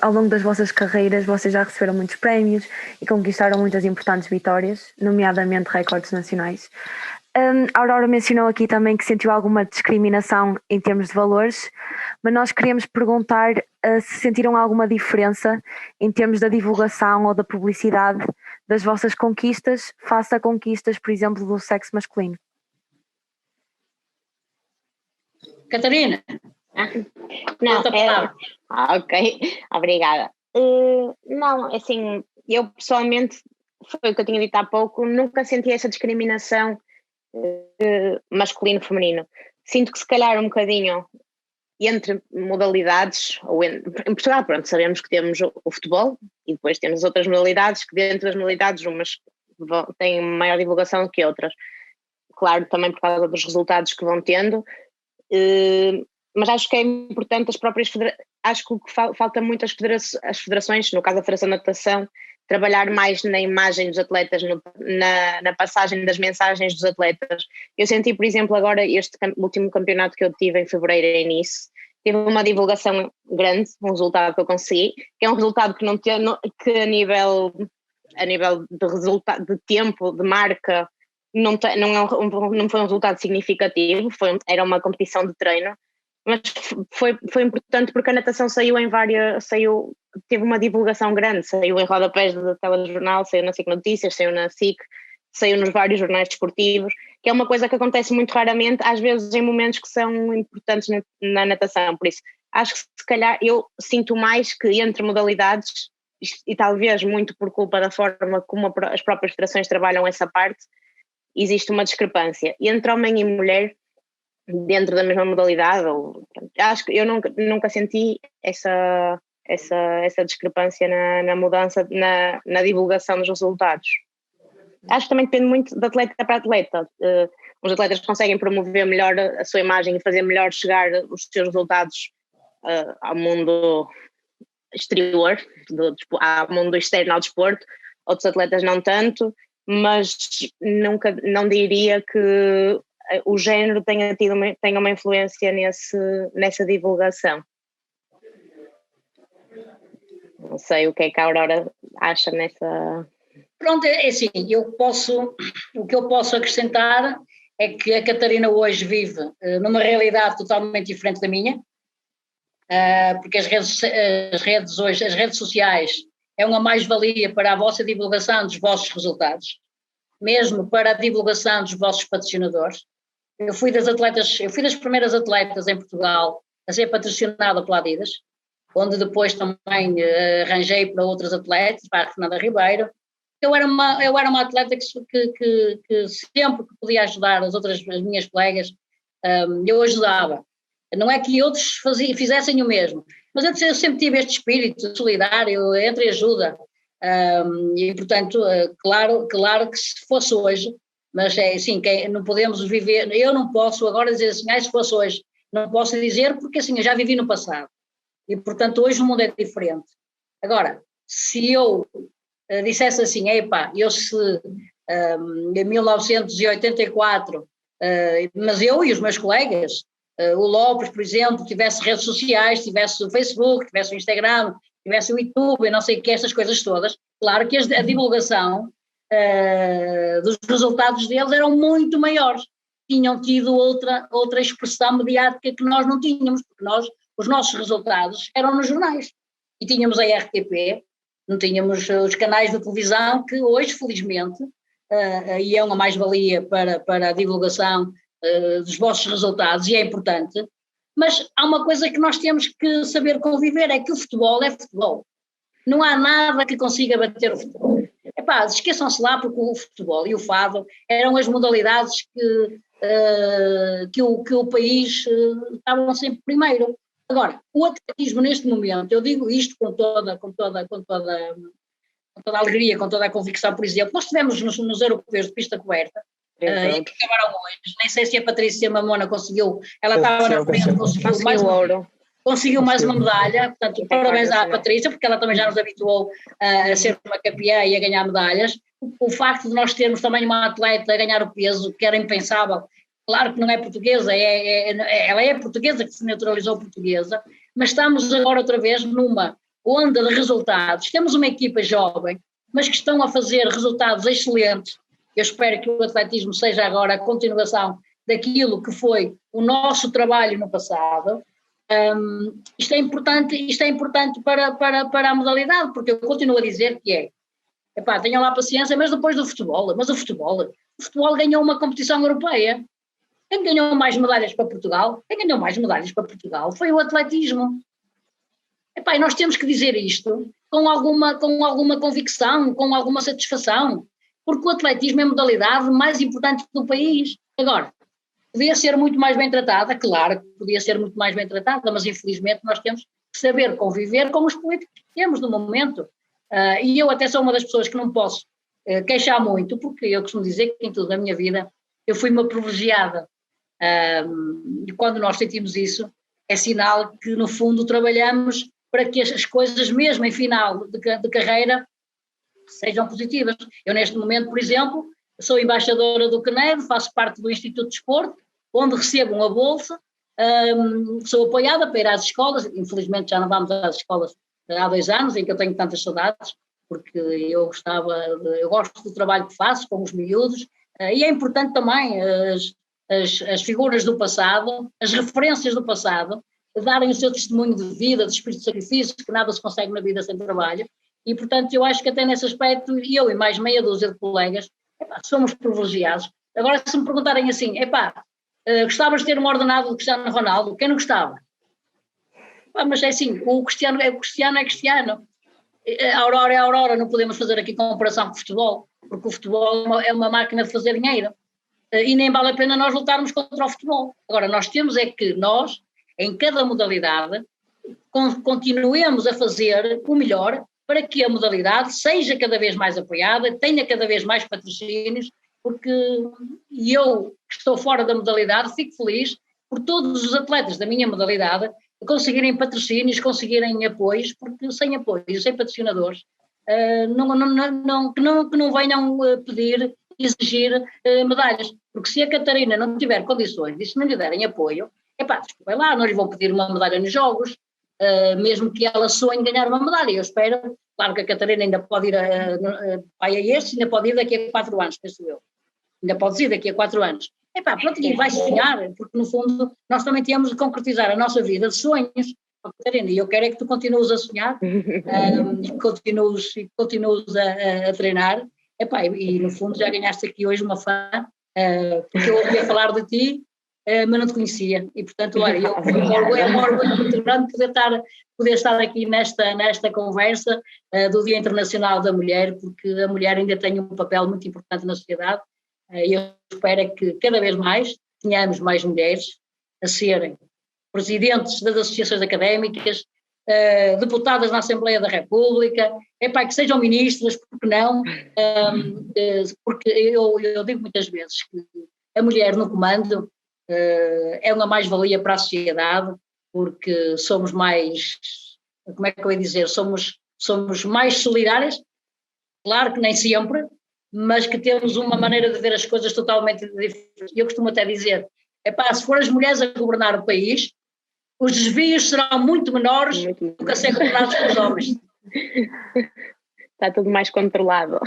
ao longo das vossas carreiras vocês já receberam muitos prémios e conquistaram muitas importantes vitórias, nomeadamente recordes nacionais. A Aurora mencionou aqui também que sentiu alguma discriminação em termos de valores, mas nós queríamos perguntar se sentiram alguma diferença em termos da divulgação ou da publicidade das vossas conquistas face a conquistas, por exemplo, do sexo masculino. Catarina? Não, ok, obrigada. Não, assim, eu pessoalmente, foi o que eu tinha dito há pouco, nunca senti essa discriminação masculino-feminino. Sinto que se calhar um bocadinho entre modalidades, em Portugal, pronto, sabemos que temos o futebol e depois temos outras modalidades que dentro das modalidades umas têm maior divulgação do que outras. claro, também por causa dos resultados que vão tendo, mas acho que é importante as próprias acho que o que falta muito as federações, no caso da Federação de Natação, trabalhar mais na imagem dos atletas, na passagem das mensagens dos atletas. Eu senti, por exemplo, agora este último campeonato que eu tive em fevereiro em Nice, teve uma divulgação grande, um resultado que eu consegui, que é um resultado que que a nível de resultado, de tempo, de marca, não foi um resultado significativo, era uma competição de treino, mas foi importante porque a natação teve uma divulgação grande, saiu em rodapés do telejornal, saiu na SIC Notícias, saiu na SIC, saiu nos vários jornais desportivos, que é uma coisa que acontece muito raramente, às vezes em momentos que são importantes na natação, por isso acho que se calhar eu sinto mais que entre modalidades, e talvez muito por culpa da forma como as próprias federações trabalham essa parte, existe uma discrepância entre homem e mulher dentro da mesma modalidade. Acho que eu nunca senti essa discrepância na mudança, na divulgação dos resultados. Acho que também depende muito de atleta para atleta. Os atletas conseguem promover melhor a sua imagem e fazer melhor chegar os seus resultados ao mundo exterior, ao mundo externo ao desporto. Outros atletas não tanto, mas não diria que o género tenha uma influência nessa divulgação. Não sei o que é que a Aurora acha nessa... Pronto, é assim, o que eu posso acrescentar é que a Catarina hoje vive numa realidade totalmente diferente da minha, porque as redes sociais é uma mais-valia para a vossa divulgação dos vossos resultados, mesmo para a divulgação dos vossos patrocinadores. Eu fui das primeiras atletas em Portugal a ser patrocinada pela Adidas, onde depois também arranjei para outros atletas, para a Fernanda Ribeiro. Eu era uma atleta que sempre que podia ajudar as minhas colegas, eu ajudava. Não é que outros fizessem o mesmo, mas eu sempre tive este espírito solidário, entre ajuda, e portanto, claro que se fosse hoje, mas é assim, não podemos viver, eu não posso agora dizer assim, se fosse hoje, não posso dizer porque assim, eu já vivi no passado, e portanto hoje o mundo é diferente. Agora, se eu dissesse assim, eu se em 1984, mas eu e os meus colegas, o Lopes, por exemplo, tivesse redes sociais, tivesse o Facebook, tivesse o Instagram, tivesse o YouTube, não sei o que, estas coisas todas, claro que a divulgação dos resultados deles eram muito maiores, tinham tido outra expressão mediática que nós não tínhamos, porque os nossos resultados eram nos jornais, e tínhamos a RTP, não tínhamos os canais de televisão que hoje, felizmente, e é uma mais-valia para a divulgação dos vossos resultados, e é importante, mas há uma coisa que nós temos que saber conviver, é que o futebol é futebol. Não há nada que consiga bater o futebol. Esqueçam-se lá, porque o futebol e o fado eram as modalidades que o país estavam sempre primeiro. Agora, o atletismo neste momento, eu digo isto com toda a alegria, com toda a convicção, por exemplo, nós tivemos nos europeus de pista coberta, que acabaram hoje, nem sei se a Patrícia Mamona conseguiu, ela estava na frente, conseguiu mais uma medalha, portanto, parabéns à Patrícia, porque ela também já nos habituou a ser uma campeã e a ganhar medalhas. O facto de nós termos também uma atleta a ganhar o peso, que era impensável, claro que não é portuguesa, ela é portuguesa, que se naturalizou portuguesa, mas estamos agora outra vez numa onda de resultados. Temos uma equipa jovem, mas que estão a fazer resultados excelentes. Eu espero que o atletismo seja agora a continuação daquilo que foi o nosso trabalho no passado. Isto é importante para a modalidade, porque eu continuo a dizer que tenham lá paciência, mas depois do futebol, o futebol ganhou uma competição europeia. Quem ganhou mais medalhas para Portugal? Foi o atletismo. E nós temos que dizer isto com alguma convicção, com alguma satisfação, porque o atletismo é a modalidade mais importante do país. Agora, podia ser muito mais bem tratada, claro que podia ser muito mais bem tratada, mas infelizmente nós temos que saber conviver com os políticos que temos no momento. E eu até sou uma das pessoas que não posso queixar muito, porque eu costumo dizer que em tudo na minha vida eu fui uma privilegiada. E quando nós sentimos isso, é sinal que, no fundo, trabalhamos para que as coisas, mesmo em final de carreira, sejam positivas. Eu, neste momento, por exemplo, sou embaixadora do CNED, faço parte do Instituto de Desporto, onde recebo uma bolsa, sou apoiada para ir às escolas, infelizmente já não vamos às escolas há 2 anos, em que eu tenho tantas saudades, porque eu gosto do trabalho que faço com os miúdos, e é importante também as figuras do passado, as referências do passado, darem o seu testemunho de vida, de espírito de sacrifício, que nada se consegue na vida sem trabalho, e portanto eu acho que até nesse aspecto, eu e mais meia dúzia de colegas, somos privilegiados. Agora, se me perguntarem assim, gostavas de ter um ordenado do Cristiano Ronaldo? Quem não gostava? Mas é assim, o Cristiano é Cristiano. A Aurora é a Aurora, não podemos fazer aqui comparação com o futebol, porque o futebol é uma máquina de fazer dinheiro. E nem vale a pena nós lutarmos contra o futebol. Agora, nós temos é que nós, em cada modalidade, continuemos a fazer o melhor para que a modalidade seja cada vez mais apoiada, tenha cada vez mais patrocínios, porque eu, que estou fora da modalidade, fico feliz por todos os atletas da minha modalidade conseguirem patrocínios, conseguirem apoios, porque sem apoios, sem patrocinadores, que não venham pedir, exigir medalhas, porque se a Catarina não tiver condições e se não lhe derem apoio, desculpem lá, não lhe vão pedir uma medalha nos jogos, mesmo que ela sonhe ganhar uma medalha. Eu espero, claro que a Catarina ainda pode ir a este, ainda pode ir daqui a 4 anos, penso eu. Ainda pode ir daqui a 4 anos. Pronto, e vai sonhar, porque no fundo nós também temos de concretizar a nossa vida de sonhos, Catarina, e eu quero é que tu continues a sonhar, continues a treinar, e no fundo já ganhaste aqui hoje uma fã, porque eu ouvia falar de ti, mas não te conhecia, e portanto, olha, é um orgulho muito grande poder estar aqui nesta conversa do Dia Internacional da Mulher, porque a mulher ainda tem um papel muito importante na sociedade, e eu espero que cada vez mais tenhamos mais mulheres a serem presidentes das associações académicas, deputadas na Assembleia da República, que sejam ministras, porque não, porque eu digo muitas vezes que a mulher no comando é uma mais-valia para a sociedade, porque somos mais, como é que eu ia dizer, somos mais solidárias, claro que nem sempre, mas que temos uma maneira de ver as coisas totalmente diferente. Eu costumo até dizer, se for as mulheres a governar o país, os desvios serão muito menores do que a ser governados pelos homens. Está tudo mais controlado.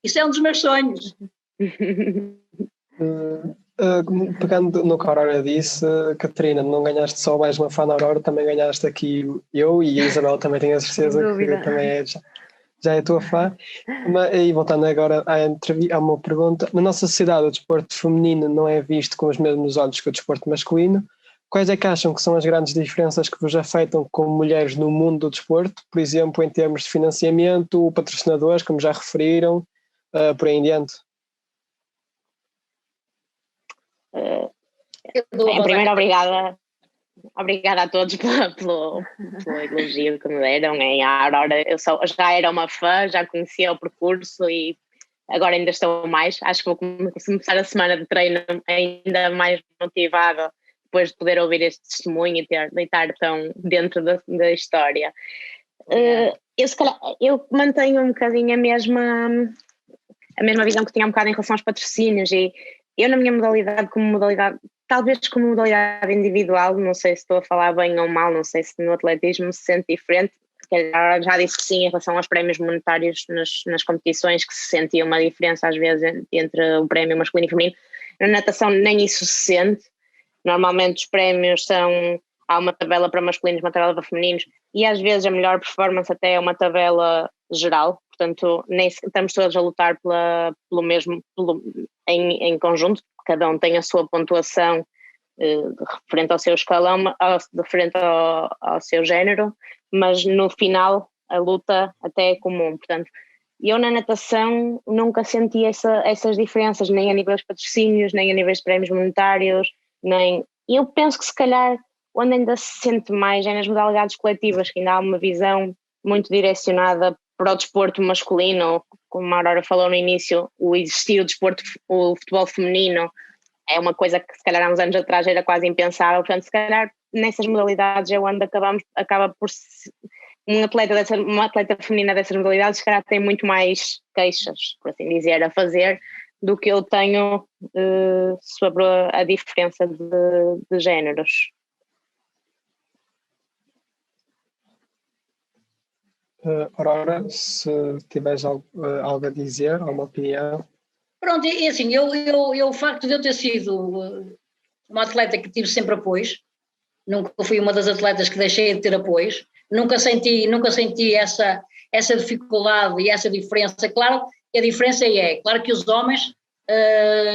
Isso é um dos meus sonhos. Pegando no que a Aurora disse, Catarina, não ganhaste só mais uma fã na Aurora, também ganhaste aqui eu e a Isabel também tenho a certeza que também já é a tua fã. E voltando agora à uma pergunta, na nossa sociedade o desporto feminino não é visto com os mesmos olhos que o desporto masculino. Quais é que acham que são as grandes diferenças que vos afetam como mulheres no mundo do desporto? Por exemplo, em termos de financiamento, patrocinadores, como já referiram, por aí em diante? Primeiro, obrigada a todos pelo elogio que me deram. A Aurora, eu já era uma fã, já conhecia o percurso e agora ainda estou mais. Acho que vou começar a semana de treino ainda mais motivada depois de poder ouvir este testemunho e estar tão dentro da história. Eu mantenho um bocadinho a mesma visão que tinha um bocado em relação aos patrocínios, e eu na minha modalidade, talvez como modalidade individual, não sei se estou a falar bem ou mal, não sei se no atletismo se sente diferente, já disse que sim em relação aos prémios monetários nas competições, que se sentia uma diferença às vezes entre o prémio masculino e feminino. Na natação nem isso se sente. Normalmente os prémios há uma tabela para masculinos, uma tabela para femininos, e às vezes a melhor performance até é uma tabela geral, portanto nem estamos todos a lutar pelo mesmo, em conjunto, cada um tem a sua pontuação referente ao seu escalão, referente ao seu género, mas no final a luta até é comum. Portanto, eu na natação nunca senti essas diferenças, nem a nível de patrocínios, nem a nível de prémios monetários, eu penso que se calhar onde ainda se sente mais é nas modalidades coletivas, que ainda há uma visão muito direcionada para o desporto masculino, como a Aurora falou no início, o existir o futebol feminino é uma coisa que se calhar há uns anos atrás era quase impensável, portanto se calhar nessas modalidades é onde acaba por uma atleta feminina dessas modalidades se calhar tem muito mais queixas, por assim dizer, a fazer do que eu tenho sobre a diferença de géneros. Aurora, se tiveres algo a dizer, alguma opinião. Pronto, e assim, o facto de eu ter sido uma atleta que tive sempre apoios, nunca fui uma das atletas que deixei de ter apoios, nunca senti essa dificuldade e essa diferença. Claro que a diferença claro que os homens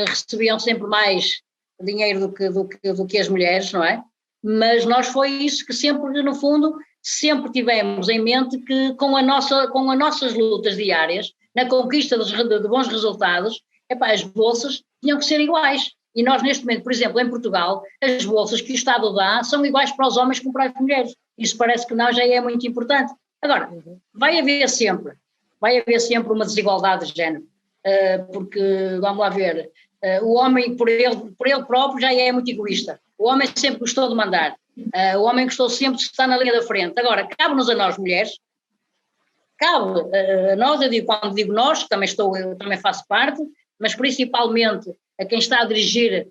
recebiam sempre mais dinheiro do que as mulheres, não é? Mas nós foi isso que sempre, no fundo, sempre tivemos em mente que com as nossas lutas diárias, na conquista de bons resultados, as bolsas tinham que ser iguais. E nós neste momento, por exemplo, em Portugal, as bolsas que o Estado dá são iguais para os homens como para as mulheres. Isso parece que já é muito importante. Agora, vai haver sempre uma desigualdade de género, porque, vamos lá ver, o homem por ele próprio já é muito egoísta. O homem sempre gostou de mandar. O homem gostou sempre de estar na linha da frente. Agora, cabe-nos a nós, mulheres, cabe a nós, quando digo nós, eu também faço parte, mas principalmente a quem está a dirigir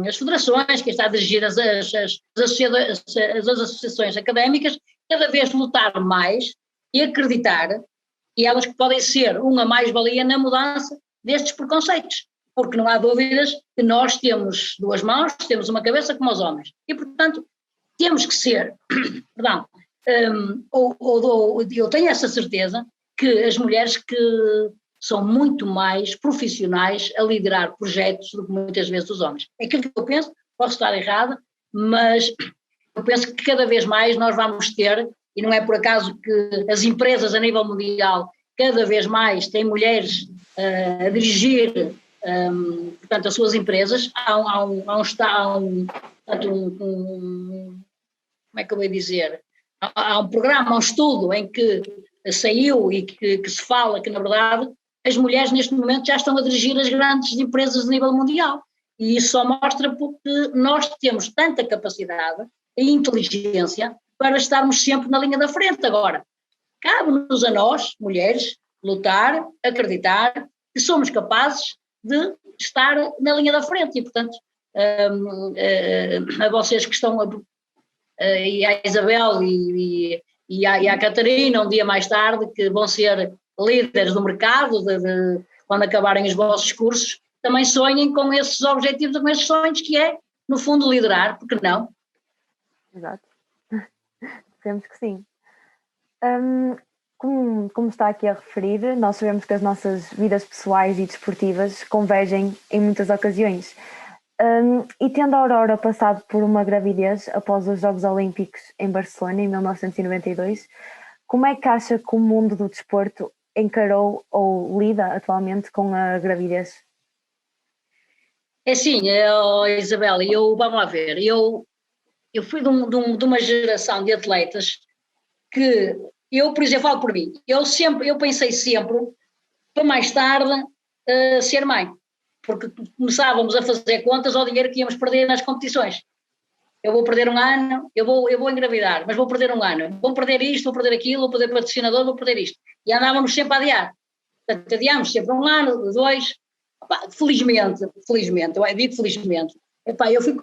as federações, quem está a dirigir as associações académicas, cada vez lutar mais e acreditar que elas podem ser uma mais-valia na mudança destes preconceitos, porque não há dúvidas que nós temos duas mãos, temos uma cabeça como os homens, e portanto temos que ser, perdão, eu tenho essa certeza que as mulheres que são muito mais profissionais a liderar projetos do que muitas vezes os homens. É aquilo que eu penso, posso estar errada, mas eu penso que cada vez mais nós vamos ter, e não é por acaso que as empresas a nível mundial cada vez mais têm mulheres a dirigir, portanto, as suas empresas. Como é que eu vou dizer? Há um programa, um estudo em que saiu e que se fala que, na verdade, as mulheres neste momento já estão a dirigir as grandes empresas a nível mundial. E isso só mostra porque nós temos tanta capacidade e inteligência para estarmos sempre na linha da frente. Agora, cabe-nos a nós, mulheres, lutar, acreditar que somos capazes de estar na linha da frente. E, portanto, a vocês que estão, e à Isabel e à Catarina, um dia mais tarde, que vão ser líderes do mercado, quando acabarem os vossos cursos, também sonhem com esses objetivos, com esses sonhos, que é, no fundo, liderar, porque não? Exato. Sabemos que sim. Como está aqui a referir, nós sabemos que as nossas vidas pessoais e desportivas convergem em muitas ocasiões. E tendo a Aurora passado por uma gravidez após os Jogos Olímpicos em Barcelona, em 1992, como é que acha que o mundo do desporto encarou ou lida atualmente com a gravidez? É assim, Isabel, vamos lá ver, eu fui de uma geração de atletas que, por exemplo, falo por mim, eu pensei sempre, para mais tarde, ser mãe, porque começávamos a fazer contas ao dinheiro que íamos perder nas competições. Eu vou perder um ano, eu vou engravidar, mas vou perder um ano, vou perder isto, vou perder aquilo, vou perder patrocinador, vou perder isto. E andávamos sempre a adiar. Portanto, adiámos sempre um ano, dois. Felizmente, eu digo felizmente,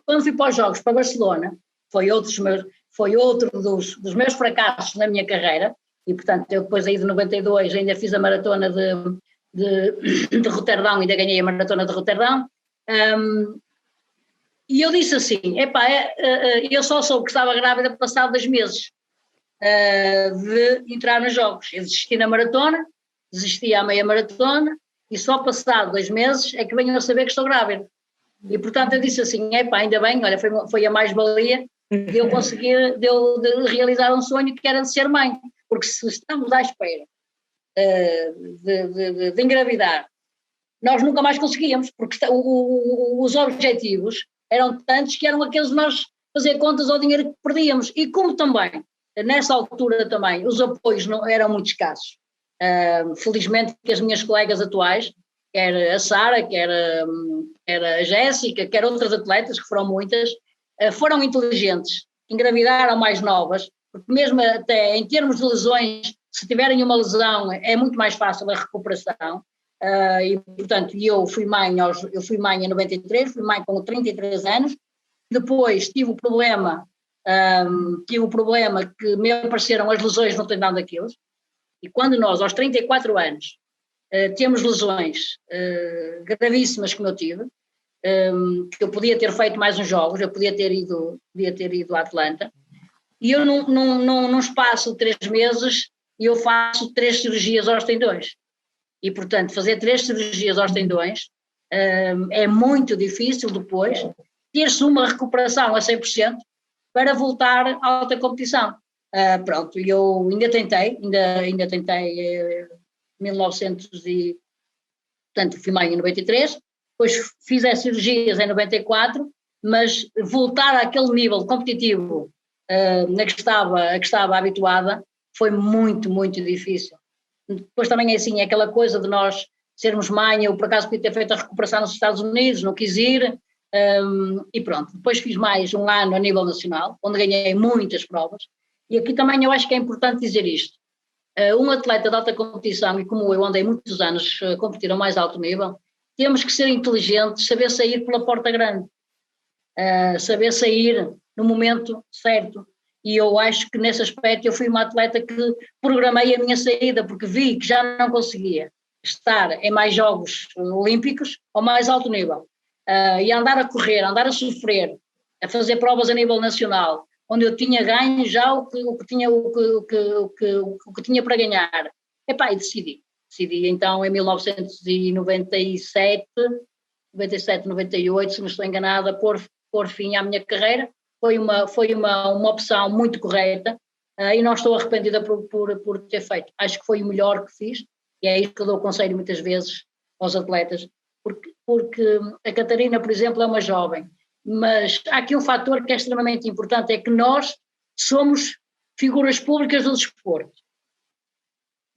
quando fui para os Jogos para Barcelona, foi outro dos meus fracassos na minha carreira, e portanto eu depois aí de 92 ainda fiz a maratona de Roterdão, ainda ganhei a maratona de Roterdão, e eu disse assim, eu só soube que estava grávida passado 2 meses de entrar nos Jogos. Eu desisti na maratona, desisti à meia maratona, e só passado 2 meses é que venho a saber que estou grávida. E portanto eu disse assim, ainda bem, olha, foi a mais-valia de eu conseguir, de realizar um sonho que era de ser mãe, porque se estamos à espera de engravidar, nós nunca mais conseguíamos, porque os objetivos eram tantos que eram aqueles de nós fazer contas ao dinheiro que perdíamos, e como também, nessa altura também, os apoios não eram muito escassos. Felizmente que as minhas colegas atuais, quer a Sara, quer a Jéssica, quer outras atletas, que foram muitas, foram inteligentes, engravidaram mais novas, porque mesmo até em termos de lesões, se tiverem uma lesão é muito mais fácil a recuperação, e portanto eu fui mãe em 93, fui mãe com 33 anos, depois tive o problema que me apareceram as lesões no tendão daqueles, e quando nós aos 34 anos temos lesões gravíssimas como eu tive, que eu podia ter feito mais uns jogos, eu podia ter ido a Atlanta, e eu num espaço de 3 meses eu faço 3 cirurgias aos tendões, e portanto fazer 3 cirurgias aos tendões é muito difícil depois ter-se uma recuperação a 100% para voltar à alta competição. Pronto, eu ainda tentei 1900 e, portanto, fui mãe em 93, depois fiz as cirurgias em 94, mas voltar àquele nível competitivo a que estava habituada foi muito, muito difícil. Depois também é assim, é aquela coisa de nós sermos mãe, eu por acaso podia ter feito a recuperação nos Estados Unidos, não quis ir, e pronto. Depois fiz mais um ano a nível nacional, onde ganhei muitas provas, e aqui também eu acho que é importante dizer isto. Um atleta de alta competição, e como eu andei muitos anos a competir ao mais alto nível, temos que ser inteligentes, saber sair pela porta grande, saber sair no momento certo. E eu acho que nesse aspecto eu fui uma atleta que programei a minha saída, porque vi que já não conseguia estar em mais Jogos Olímpicos ao mais alto nível. E andar a correr, andar a sofrer, a fazer provas a nível nacional, onde eu tinha ganho já o que tinha para ganhar. E decidi então em 1997, 98, se não estou enganada, pôr fim à minha carreira. Foi uma opção muito correta, e não estou arrependida por ter feito. Acho que foi o melhor que fiz, e é isso que eu dou conselho muitas vezes aos atletas, porque a Catarina, por exemplo, é uma jovem, mas há aqui um fator que é extremamente importante, é que nós somos figuras públicas do desporto.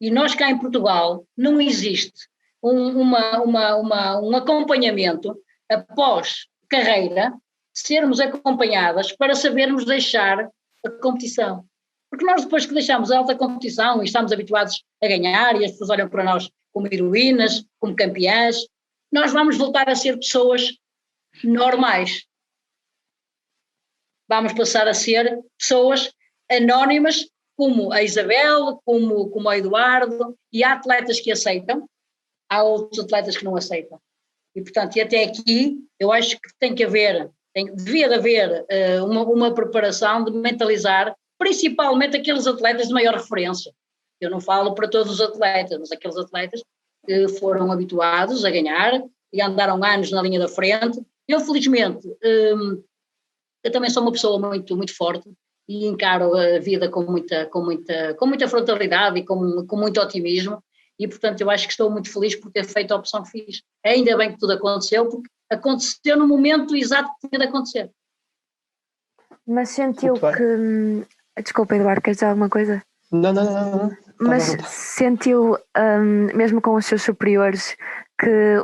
E nós cá em Portugal não existe um acompanhamento após carreira, sermos acompanhadas para sabermos deixar a competição. Porque nós depois que deixamos a alta competição e estamos habituados a ganhar e as pessoas olham para nós como heroínas, como campeãs, nós vamos voltar a ser pessoas normais. Vamos passar a ser pessoas anónimas, como a Isabel, como o Eduardo, e há atletas que aceitam, há outros atletas que não aceitam. E, portanto, e até aqui, eu acho que devia de haver uma preparação de mentalizar, principalmente aqueles atletas de maior referência. Eu não falo para todos os atletas, mas aqueles atletas que foram habituados a ganhar e andaram anos na linha da frente. Eu, felizmente, eu também sou uma pessoa muito, muito forte e encaro a vida com muita frontalidade e com muito otimismo, e portanto eu acho que estou muito feliz por ter feito a opção que fiz. Ainda bem que tudo aconteceu, porque aconteceu no momento exato que tinha de acontecer. Mas sentiu que... Desculpa, Eduardo, queres dizer alguma coisa? Não. Mas sentiu, mesmo com os seus superiores, que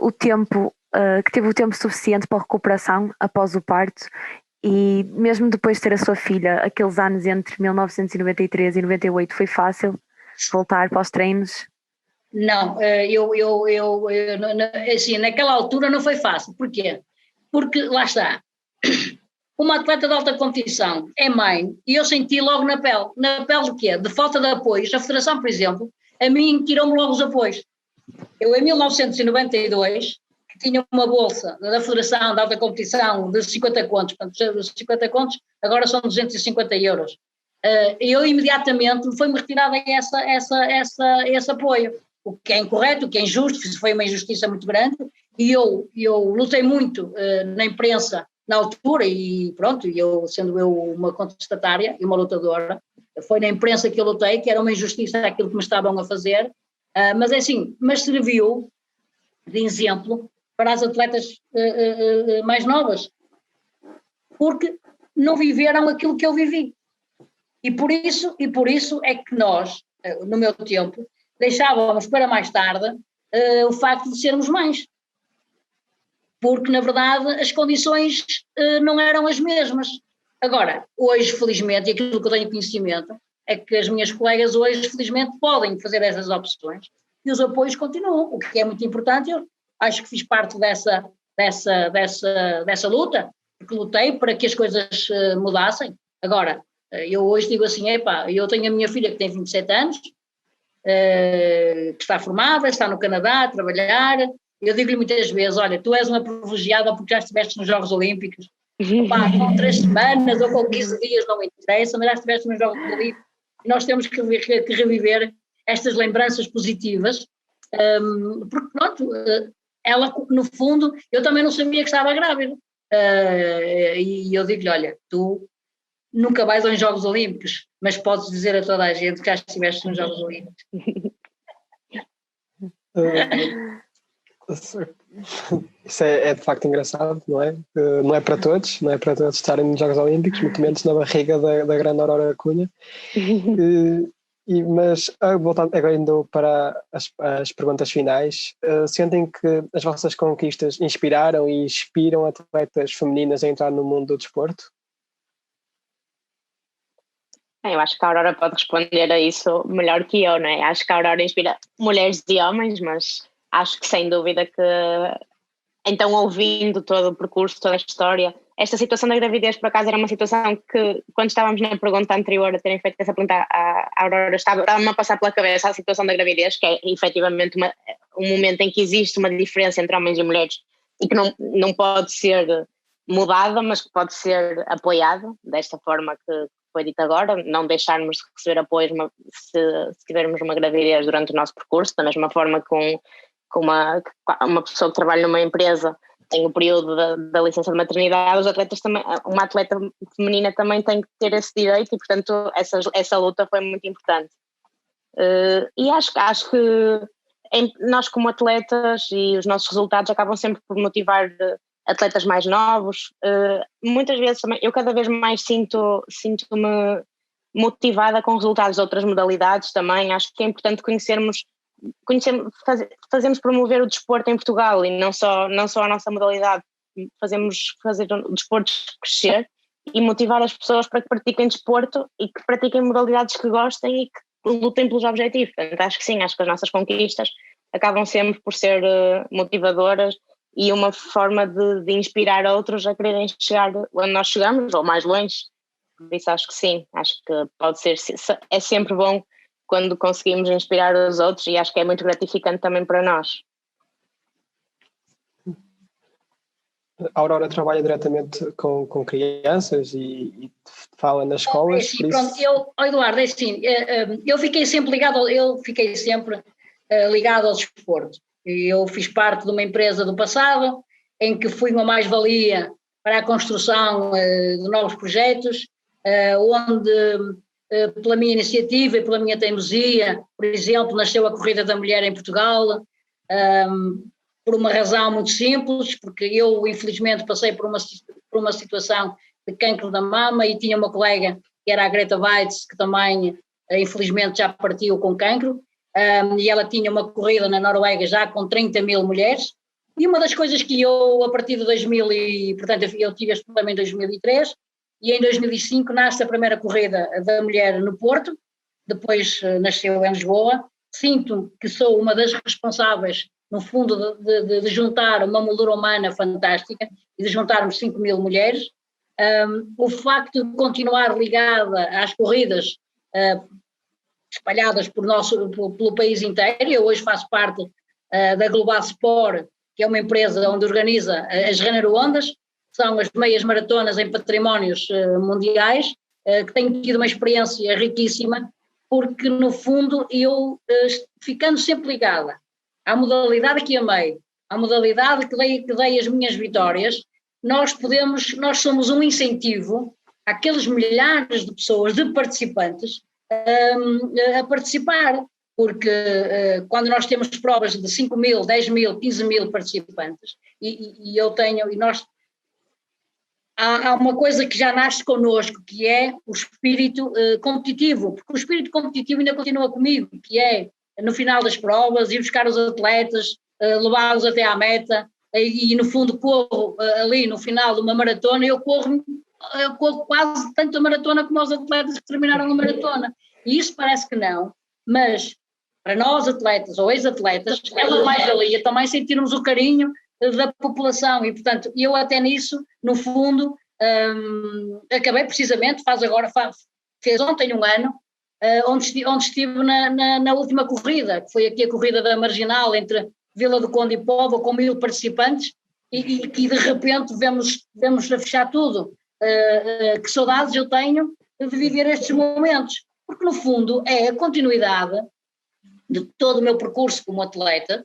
que teve o tempo suficiente para a recuperação após o parto, e mesmo depois de ter a sua filha, aqueles anos entre 1993 e 98, foi fácil voltar para os treinos? Não, assim, naquela altura não foi fácil. Porquê? Porque, lá está, uma atleta de alta competição é mãe, e eu senti logo na pele de quê? De falta de apoios. A Federação, por exemplo, a mim tirou-me logo os apoios. Eu, em 1992, tinha uma bolsa da Federação de Alta Competição de 50 contos, portanto, os 50 contos agora são 250 euros. Eu imediatamente foi-me retirado esse apoio, o que é incorreto, o que é injusto, foi uma injustiça muito grande, e eu lutei muito na imprensa na altura, e pronto, sendo eu uma contestatária e uma lutadora, foi na imprensa que eu lutei, que era uma injustiça aquilo que me estavam a fazer, mas é assim, mas serviu de exemplo para as atletas mais novas, porque não viveram aquilo que eu vivi. E por isso é que nós, no meu tempo, deixávamos para mais tarde o facto de sermos mães. Porque, na verdade, as condições não eram as mesmas. Agora, hoje, felizmente, e aquilo que eu tenho conhecimento, é que as minhas colegas hoje, felizmente, podem fazer essas opções e os apoios continuam, o que é muito importante. Eu acho que fiz parte dessa luta, porque lutei para que as coisas mudassem. Agora, eu hoje digo assim, eu tenho a minha filha que tem 27 anos, que está formada, está no Canadá a trabalhar. Eu digo-lhe muitas vezes, olha, tu és uma privilegiada porque já estiveste nos Jogos Olímpicos, com 3 semanas ou com 15 dias, não interessa, mas já estiveste nos Jogos Olímpicos e nós temos que reviver estas lembranças positivas, porque pronto, ela no fundo, eu também não sabia que estava grávida, e eu digo-lhe, olha, tu nunca vais aos Jogos Olímpicos, mas podes dizer a toda a gente que já estiveste nos Jogos Olímpicos. Isso é de facto engraçado, não é? Não é para todos, não é para todos estarem nos Jogos Olímpicos, muito menos na barriga da grande Aurora Cunha. Mas voltando agora indo para as perguntas finais, sentem que as vossas conquistas inspiraram e inspiram atletas femininas a entrar no mundo do desporto? Eu acho que a Aurora pode responder a isso melhor que eu, não é? Acho que a Aurora inspira mulheres e homens, mas acho que sem dúvida que, então, ouvindo todo o percurso, toda a história, esta situação da gravidez, por acaso, era uma situação que, quando estávamos na pergunta anterior a terem feito essa pergunta à Aurora, estava-me a passar pela cabeça a situação da gravidez, que é efetivamente um momento em que existe uma diferença entre homens e mulheres e que não pode ser mudada, mas que pode ser apoiada, desta forma que foi dito agora, não deixarmos de receber apoios se tivermos uma gravidez durante o nosso percurso, da mesma forma que uma pessoa que trabalha numa empresa tem o período da licença de maternidade, os atletas também, uma atleta feminina também tem que ter esse direito e, portanto, essa luta foi muito importante. E acho que nós como atletas e os nossos resultados acabam sempre por motivar atletas mais novos. Muitas vezes também, eu cada vez mais sinto-me motivada com resultados de outras modalidades também. Acho que é importante fazemos promover o desporto em Portugal e não só a nossa modalidade, fazer o desporto crescer e motivar as pessoas para que pratiquem desporto e que pratiquem modalidades que gostem e que lutem pelos objetivos. Portanto, acho que sim, acho que as nossas conquistas acabam sempre por ser motivadoras e uma forma de inspirar outros a quererem chegar onde nós chegamos ou mais longe. Por isso acho que sim, acho que pode ser, é sempre bom quando conseguimos inspirar os outros e acho que é muito gratificante também para nós. A Aurora trabalha diretamente com crianças e fala nas escolas. Sim, pronto, Eduardo, assim, eu fiquei sempre ligado ao desporto. Eu fiz parte de uma empresa do passado em que fui uma mais-valia para a construção de novos projetos, onde pela minha iniciativa e pela minha teimosia, por exemplo, nasceu a Corrida da Mulher em Portugal, por uma razão muito simples, porque eu infelizmente passei por uma situação de cancro da mama e tinha uma colega que era a Greta Weitz, que também infelizmente já partiu com cancro, e ela tinha uma corrida na Noruega já com 30 mil mulheres, e uma das coisas que eu, a partir de 2000, portanto eu tive este problema em 2003, e em 2005 nasce a primeira corrida da mulher no Porto, depois nasceu em Lisboa. Sinto que sou uma das responsáveis, no fundo, de juntar uma moldura humana fantástica e de juntarmos 5 mil mulheres. O facto de continuar ligada às corridas espalhadas pelo país inteiro, eu hoje faço parte da Global Sport, que é uma empresa onde organiza as Runner Ondas, são as meias maratonas em patrimónios mundiais, que tenho tido uma experiência riquíssima, porque no fundo eu, ficando sempre ligada à modalidade que amei, à modalidade que dei as minhas vitórias, nós somos um incentivo àqueles milhares de pessoas, de participantes, a participar, porque quando nós temos provas de 5 mil, 10 mil, 15 mil participantes, há uma coisa que já nasce connosco, que é o espírito competitivo, porque o espírito competitivo ainda continua comigo, que é no final das provas, ir buscar os atletas, levá-los até à meta, e no fundo corro ali no final de uma maratona, eu corro quase tanto a maratona como os atletas que terminaram a maratona. E isso parece que não, mas para nós atletas ou ex-atletas, é uma mais-valia também sentirmos o carinho da população e, portanto, eu até nisso, no fundo, acabei precisamente, fez ontem um ano, onde estive na última corrida, que foi aqui a corrida da Marginal entre Vila do Conde e Póvoa, com 1000 participantes, e de repente vemos a fechar tudo. Que saudades eu tenho de viver estes momentos, porque no fundo é a continuidade de todo o meu percurso como atleta,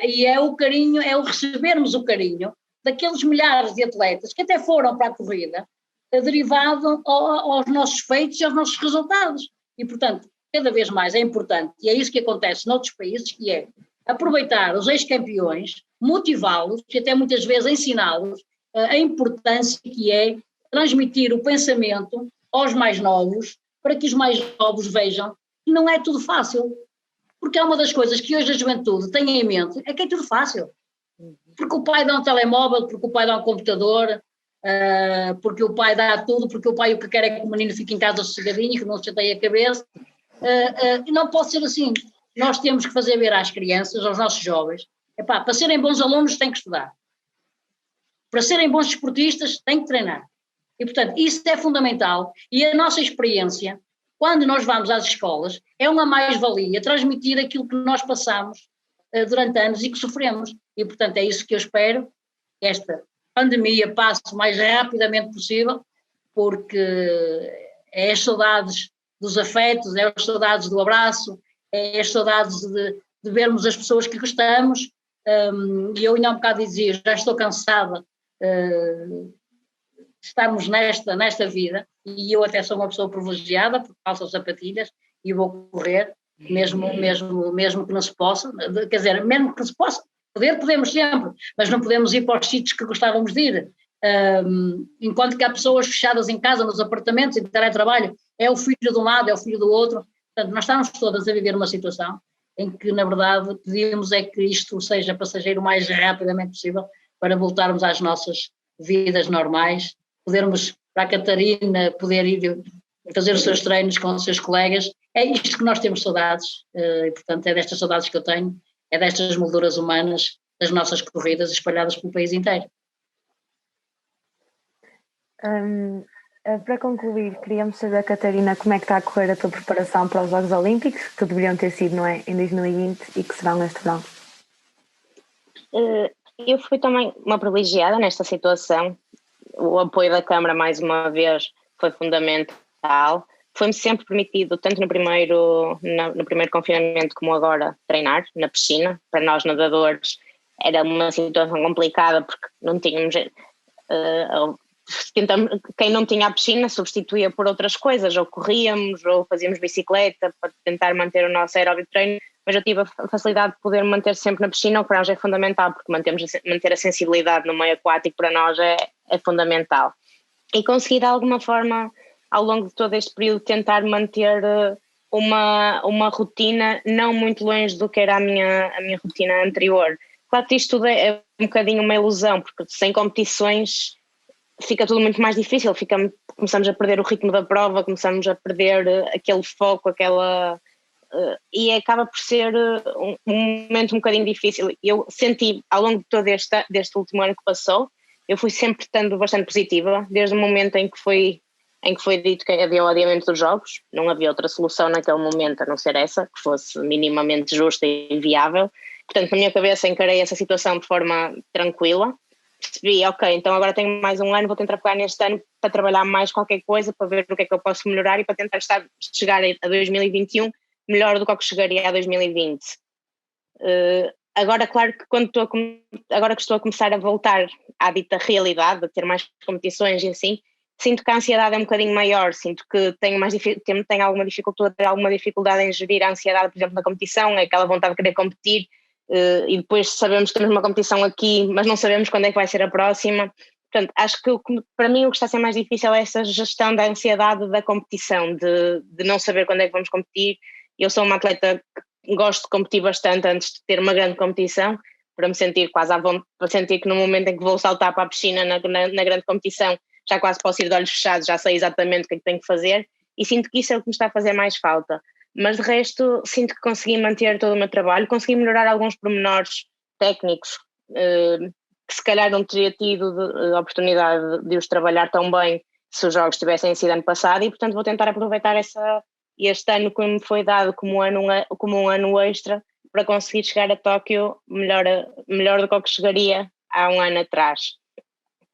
e é o carinho, é o recebermos o carinho daqueles milhares de atletas que até foram para a corrida, derivado aos nossos feitos e aos nossos resultados. E, portanto, cada vez mais é importante, e é isso que acontece noutros países, que é aproveitar os ex-campeões, motivá-los e até muitas vezes ensiná-los a importância que é transmitir o pensamento aos mais novos, para que os mais novos vejam que não é tudo fácil. Porque é uma das coisas que hoje a juventude tem em mente, é que é tudo fácil. Porque o pai dá um telemóvel, porque o pai dá um computador, porque o pai dá tudo, porque o pai o que quer é que o menino fique em casa sossegadinho, que não se chateie a cabeça. E não pode ser assim. Nós temos que fazer ver às crianças, aos nossos jovens, para serem bons alunos têm que estudar. Para serem bons desportistas têm que treinar. E, portanto, isso é fundamental. E a nossa experiência, quando nós vamos às escolas, é uma mais-valia transmitir aquilo que nós passamos durante anos e que sofremos. E, portanto, é isso que eu espero, que esta pandemia passe o mais rapidamente possível, porque é as saudades dos afetos, é as saudades do abraço, é as saudades de vermos as pessoas que gostamos. E eu ainda há um bocado dizia, já estou cansada de estarmos nesta vida, e eu até sou uma pessoa privilegiada, porque calço sapatilhas e vou correr, mesmo que não se possa, quer dizer, mesmo que se possa, podemos sempre, mas não podemos ir para os sítios que gostávamos de ir. Enquanto que há pessoas fechadas em casa, nos apartamentos, em teletrabalho, é o filho de um lado, é o filho do outro. Portanto, nós estamos todas a viver uma situação em que, na verdade, pedimos é que isto seja passageiro o mais rapidamente possível para voltarmos às nossas vidas normais, podermos para a Catarina, poder ir fazer os seus treinos com os seus colegas. É isto que nós temos saudades, e, portanto, é destas saudades que eu tenho, é destas molduras humanas das nossas corridas espalhadas pelo país inteiro. Para concluir, queríamos saber, Catarina, como é que está a correr a tua preparação para os Jogos Olímpicos, que deveriam ter sido, não é, em 2020 e que serão este verão? Eu fui também uma privilegiada nesta situação. O apoio da Câmara, mais uma vez, foi fundamental. Foi-me sempre permitido, tanto no primeiro confinamento como agora, treinar na piscina. Para nós nadadores era uma situação complicada porque não tínhamos... quem não tinha a piscina substituía por outras coisas, ou corríamos ou fazíamos bicicleta para tentar manter o nosso aeróbico treino, mas eu tive a facilidade de poder manter sempre na piscina, o que para nós é fundamental, porque manter a sensibilidade no meio aquático para nós é fundamental. E consegui de alguma forma, ao longo de todo este período, tentar manter uma rotina não muito longe do que era a minha rotina anterior. Claro que isto tudo é um bocadinho uma ilusão, porque sem competições fica tudo muito mais difícil, começamos a perder o ritmo da prova, começamos a perder aquele foco, e acaba por ser um momento um bocadinho difícil. Eu senti, ao longo de todo deste último ano que passou, eu fui sempre estando bastante positiva, desde o momento em que foi dito que havia o adiamento dos jogos. Não havia outra solução naquele momento a não ser essa, que fosse minimamente justa e viável. Portanto, na minha cabeça encarei essa situação de forma tranquila. Percebi, ok, então agora tenho mais um ano, vou tentar pegar neste ano para trabalhar mais qualquer coisa, para ver o que é que eu posso melhorar e para tentar chegar a 2021 melhor do que chegaria a 2020. Agora, claro que agora que estou a começar a voltar à dita realidade, a ter mais competições e assim, sinto que a ansiedade é um bocadinho maior, sinto que tenho alguma dificuldade em gerir a ansiedade, por exemplo, na competição, é aquela vontade de querer competir, e depois sabemos que temos uma competição aqui, mas não sabemos quando é que vai ser a próxima. Portanto, acho que para mim o que está a ser mais difícil é essa gestão da ansiedade da competição, de não saber quando é que vamos competir. Eu sou uma atleta gosto de competir bastante antes de ter uma grande competição, para me sentir quase à vontade, para sentir que no momento em que vou saltar para a piscina na grande competição, já quase posso ir de olhos fechados, já sei exatamente o que é que tenho que fazer, e sinto que isso é o que me está a fazer mais falta. Mas de resto, sinto que consegui manter todo o meu trabalho, consegui melhorar alguns pormenores técnicos, que se calhar não teria tido a oportunidade de os trabalhar tão bem se os jogos tivessem sido ano passado, e portanto vou tentar aproveitar este ano que me foi dado como um ano extra para conseguir chegar a Tóquio melhor do que o que chegaria há um ano atrás.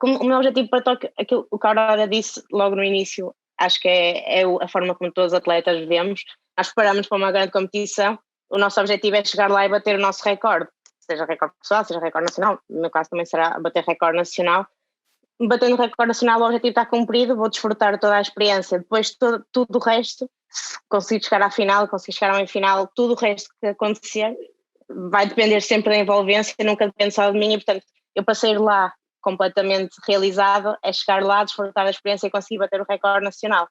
O meu objetivo para Tóquio, aquilo que a Aurora disse logo no início, acho que é a forma como todos os atletas vivemos. Nós preparamos para uma grande competição, o nosso objetivo é chegar lá e bater o nosso recorde, seja recorde pessoal, seja recorde nacional, no meu caso também será bater recorde nacional. Batendo o recorde nacional, o objetivo está cumprido, vou desfrutar toda a experiência. Depois tudo o resto, se conseguir chegar à final, conseguir chegar ao meio-final, tudo o resto que acontecer vai depender sempre da envolvência, nunca depende só de mim, e portanto eu passei lá completamente realizado, é chegar lá, desfrutar da experiência e conseguir bater o recorde nacional.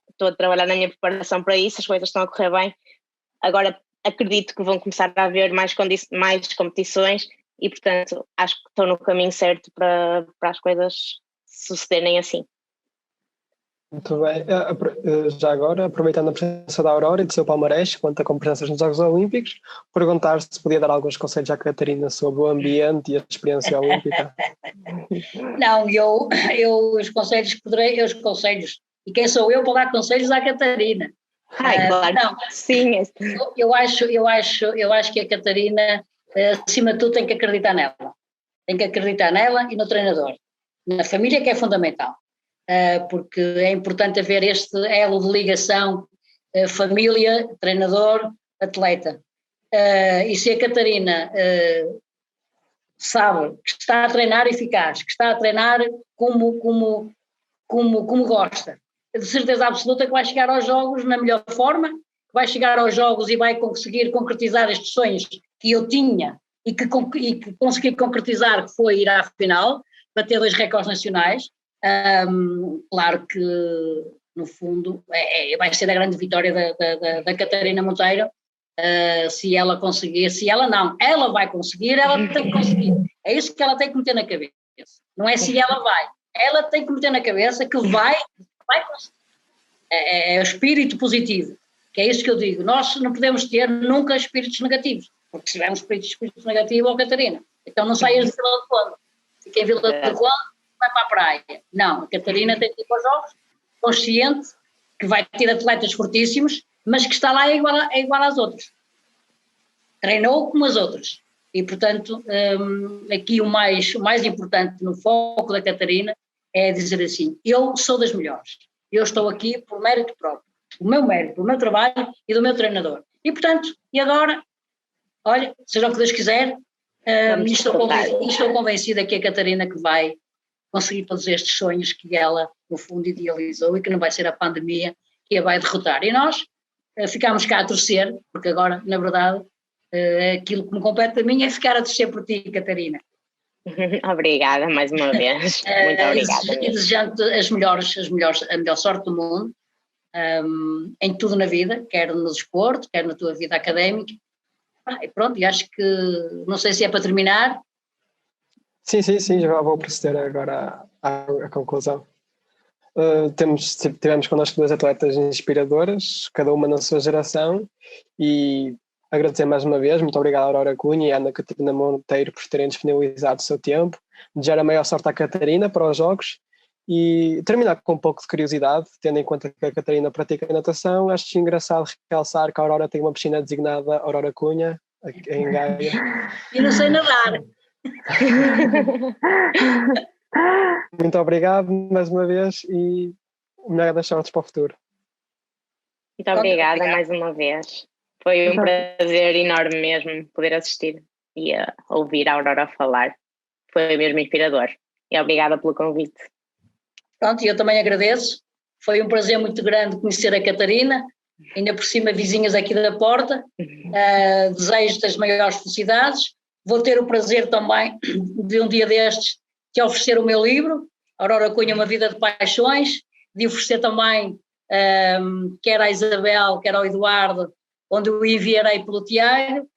Estou a trabalhar na minha preparação para isso, as coisas estão a correr bem. Agora acredito que vão começar a haver mais competições e, portanto, acho que estou no caminho certo para as coisas sucederem assim. Muito bem. Já agora, aproveitando a presença da Aurora e do seu palmarés, quanto a presenças nos Jogos Olímpicos, perguntar se podia dar alguns conselhos à Catarina sobre o ambiente e a experiência olímpica. Não, eu os conselhos, e quem sou eu para dar conselhos à Catarina? Claro, não, sim. Eu acho que a Catarina, acima de tudo, tem que acreditar nela. Tem que acreditar nela e no treinador. Na família, que é fundamental. Porque é importante haver este elo de ligação família, treinador, atleta. E se a Catarina sabe que está a treinar eficaz, que está a treinar como gosta, de certeza absoluta que vai chegar aos jogos na melhor forma, que vai chegar aos jogos e vai conseguir concretizar estes sonhos que eu tinha e que consegui concretizar, que foi ir à final, bater 2 recordes nacionais. Claro que no fundo vai ser a grande vitória da Catarina Monteiro, se ela conseguir, ela vai conseguir, ela tem que conseguir, é isso que ela tem que meter na cabeça, não é se ela vai, ela tem que meter na cabeça que vai conseguir, é o espírito positivo, que é isso que eu digo, nós não podemos ter nunca espíritos negativos, porque se tivermos espíritos negativos, Catarina, então não saias de Vila do Conde, fica em Vila do Conde, vai para a praia. Não, a Catarina tem que ir para os jogos, consciente que vai ter atletas fortíssimos, mas que está lá é igual às outras. Treinou como as outras. E, portanto, aqui o mais importante no foco da Catarina é dizer assim, eu sou das melhores, eu estou aqui por mérito próprio, o meu mérito, o meu trabalho e do meu treinador. E, portanto, e agora, olha, seja o que Deus quiser, estou convencida que é a Catarina que vai conseguir todos estes sonhos que ela, no fundo, idealizou e que não vai ser a pandemia que a vai derrotar. E nós ficámos cá a torcer, porque agora, na verdade, aquilo que me compete a mim é ficar a torcer por ti, Catarina. Obrigada mais uma vez. Muito obrigada. E desejando a melhor sorte do mundo, em tudo na vida, quer no desporto, quer na tua vida académica. E pronto, e acho que, não sei se é para terminar. Sim, já vou proceder agora à conclusão. Tivemos connosco 2 atletas inspiradoras, cada uma na sua geração, e agradecer mais uma vez, muito obrigado a Aurora Cunha e a Ana Catarina Monteiro por terem disponibilizado o seu tempo, desejar a maior sorte à Catarina para os jogos e terminar com um pouco de curiosidade, tendo em conta que a Catarina pratica natação. Acho engraçado realçar que a Aurora tem uma piscina designada Aurora Cunha, em Gaia. E não sei nadar. Muito obrigado mais uma vez e o melhor das sortes para o futuro. Muito obrigada mais uma vez. Foi um prazer enorme mesmo poder assistir e ouvir a Aurora falar. Foi mesmo inspirador. E obrigada pelo convite. Pronto, eu também agradeço. Foi um prazer muito grande conhecer a Catarina, ainda por cima vizinhas aqui da porta. Desejo-te as maiores felicidades. Vou ter o prazer também de um dia destes te oferecer o meu livro, Aurora Cunha, Uma Vida de Paixões, de oferecer também, quer à Isabel, quer ao Eduardo, onde eu enviarei pelo Tiago.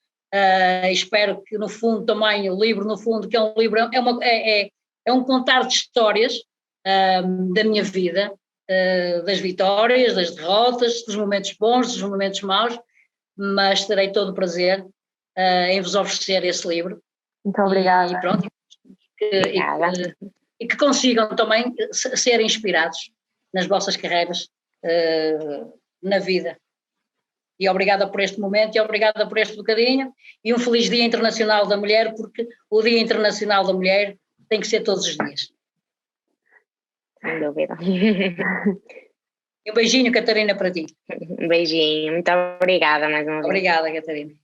Espero que no fundo também o livro, no fundo, que é um livro, é um contar de histórias da minha vida, das vitórias, das derrotas, dos momentos bons, dos momentos maus, mas terei todo o prazer em vos oferecer esse livro. Muito obrigada. E pronto, e que consigam também ser inspirados nas vossas carreiras na vida. E obrigada por este momento e obrigada por este bocadinho e um feliz Dia Internacional da Mulher, porque o Dia Internacional da Mulher tem que ser todos os dias. Sem dúvida. E um beijinho, Catarina, para ti. Um beijinho, muito obrigada mais uma vez. Obrigada, Catarina.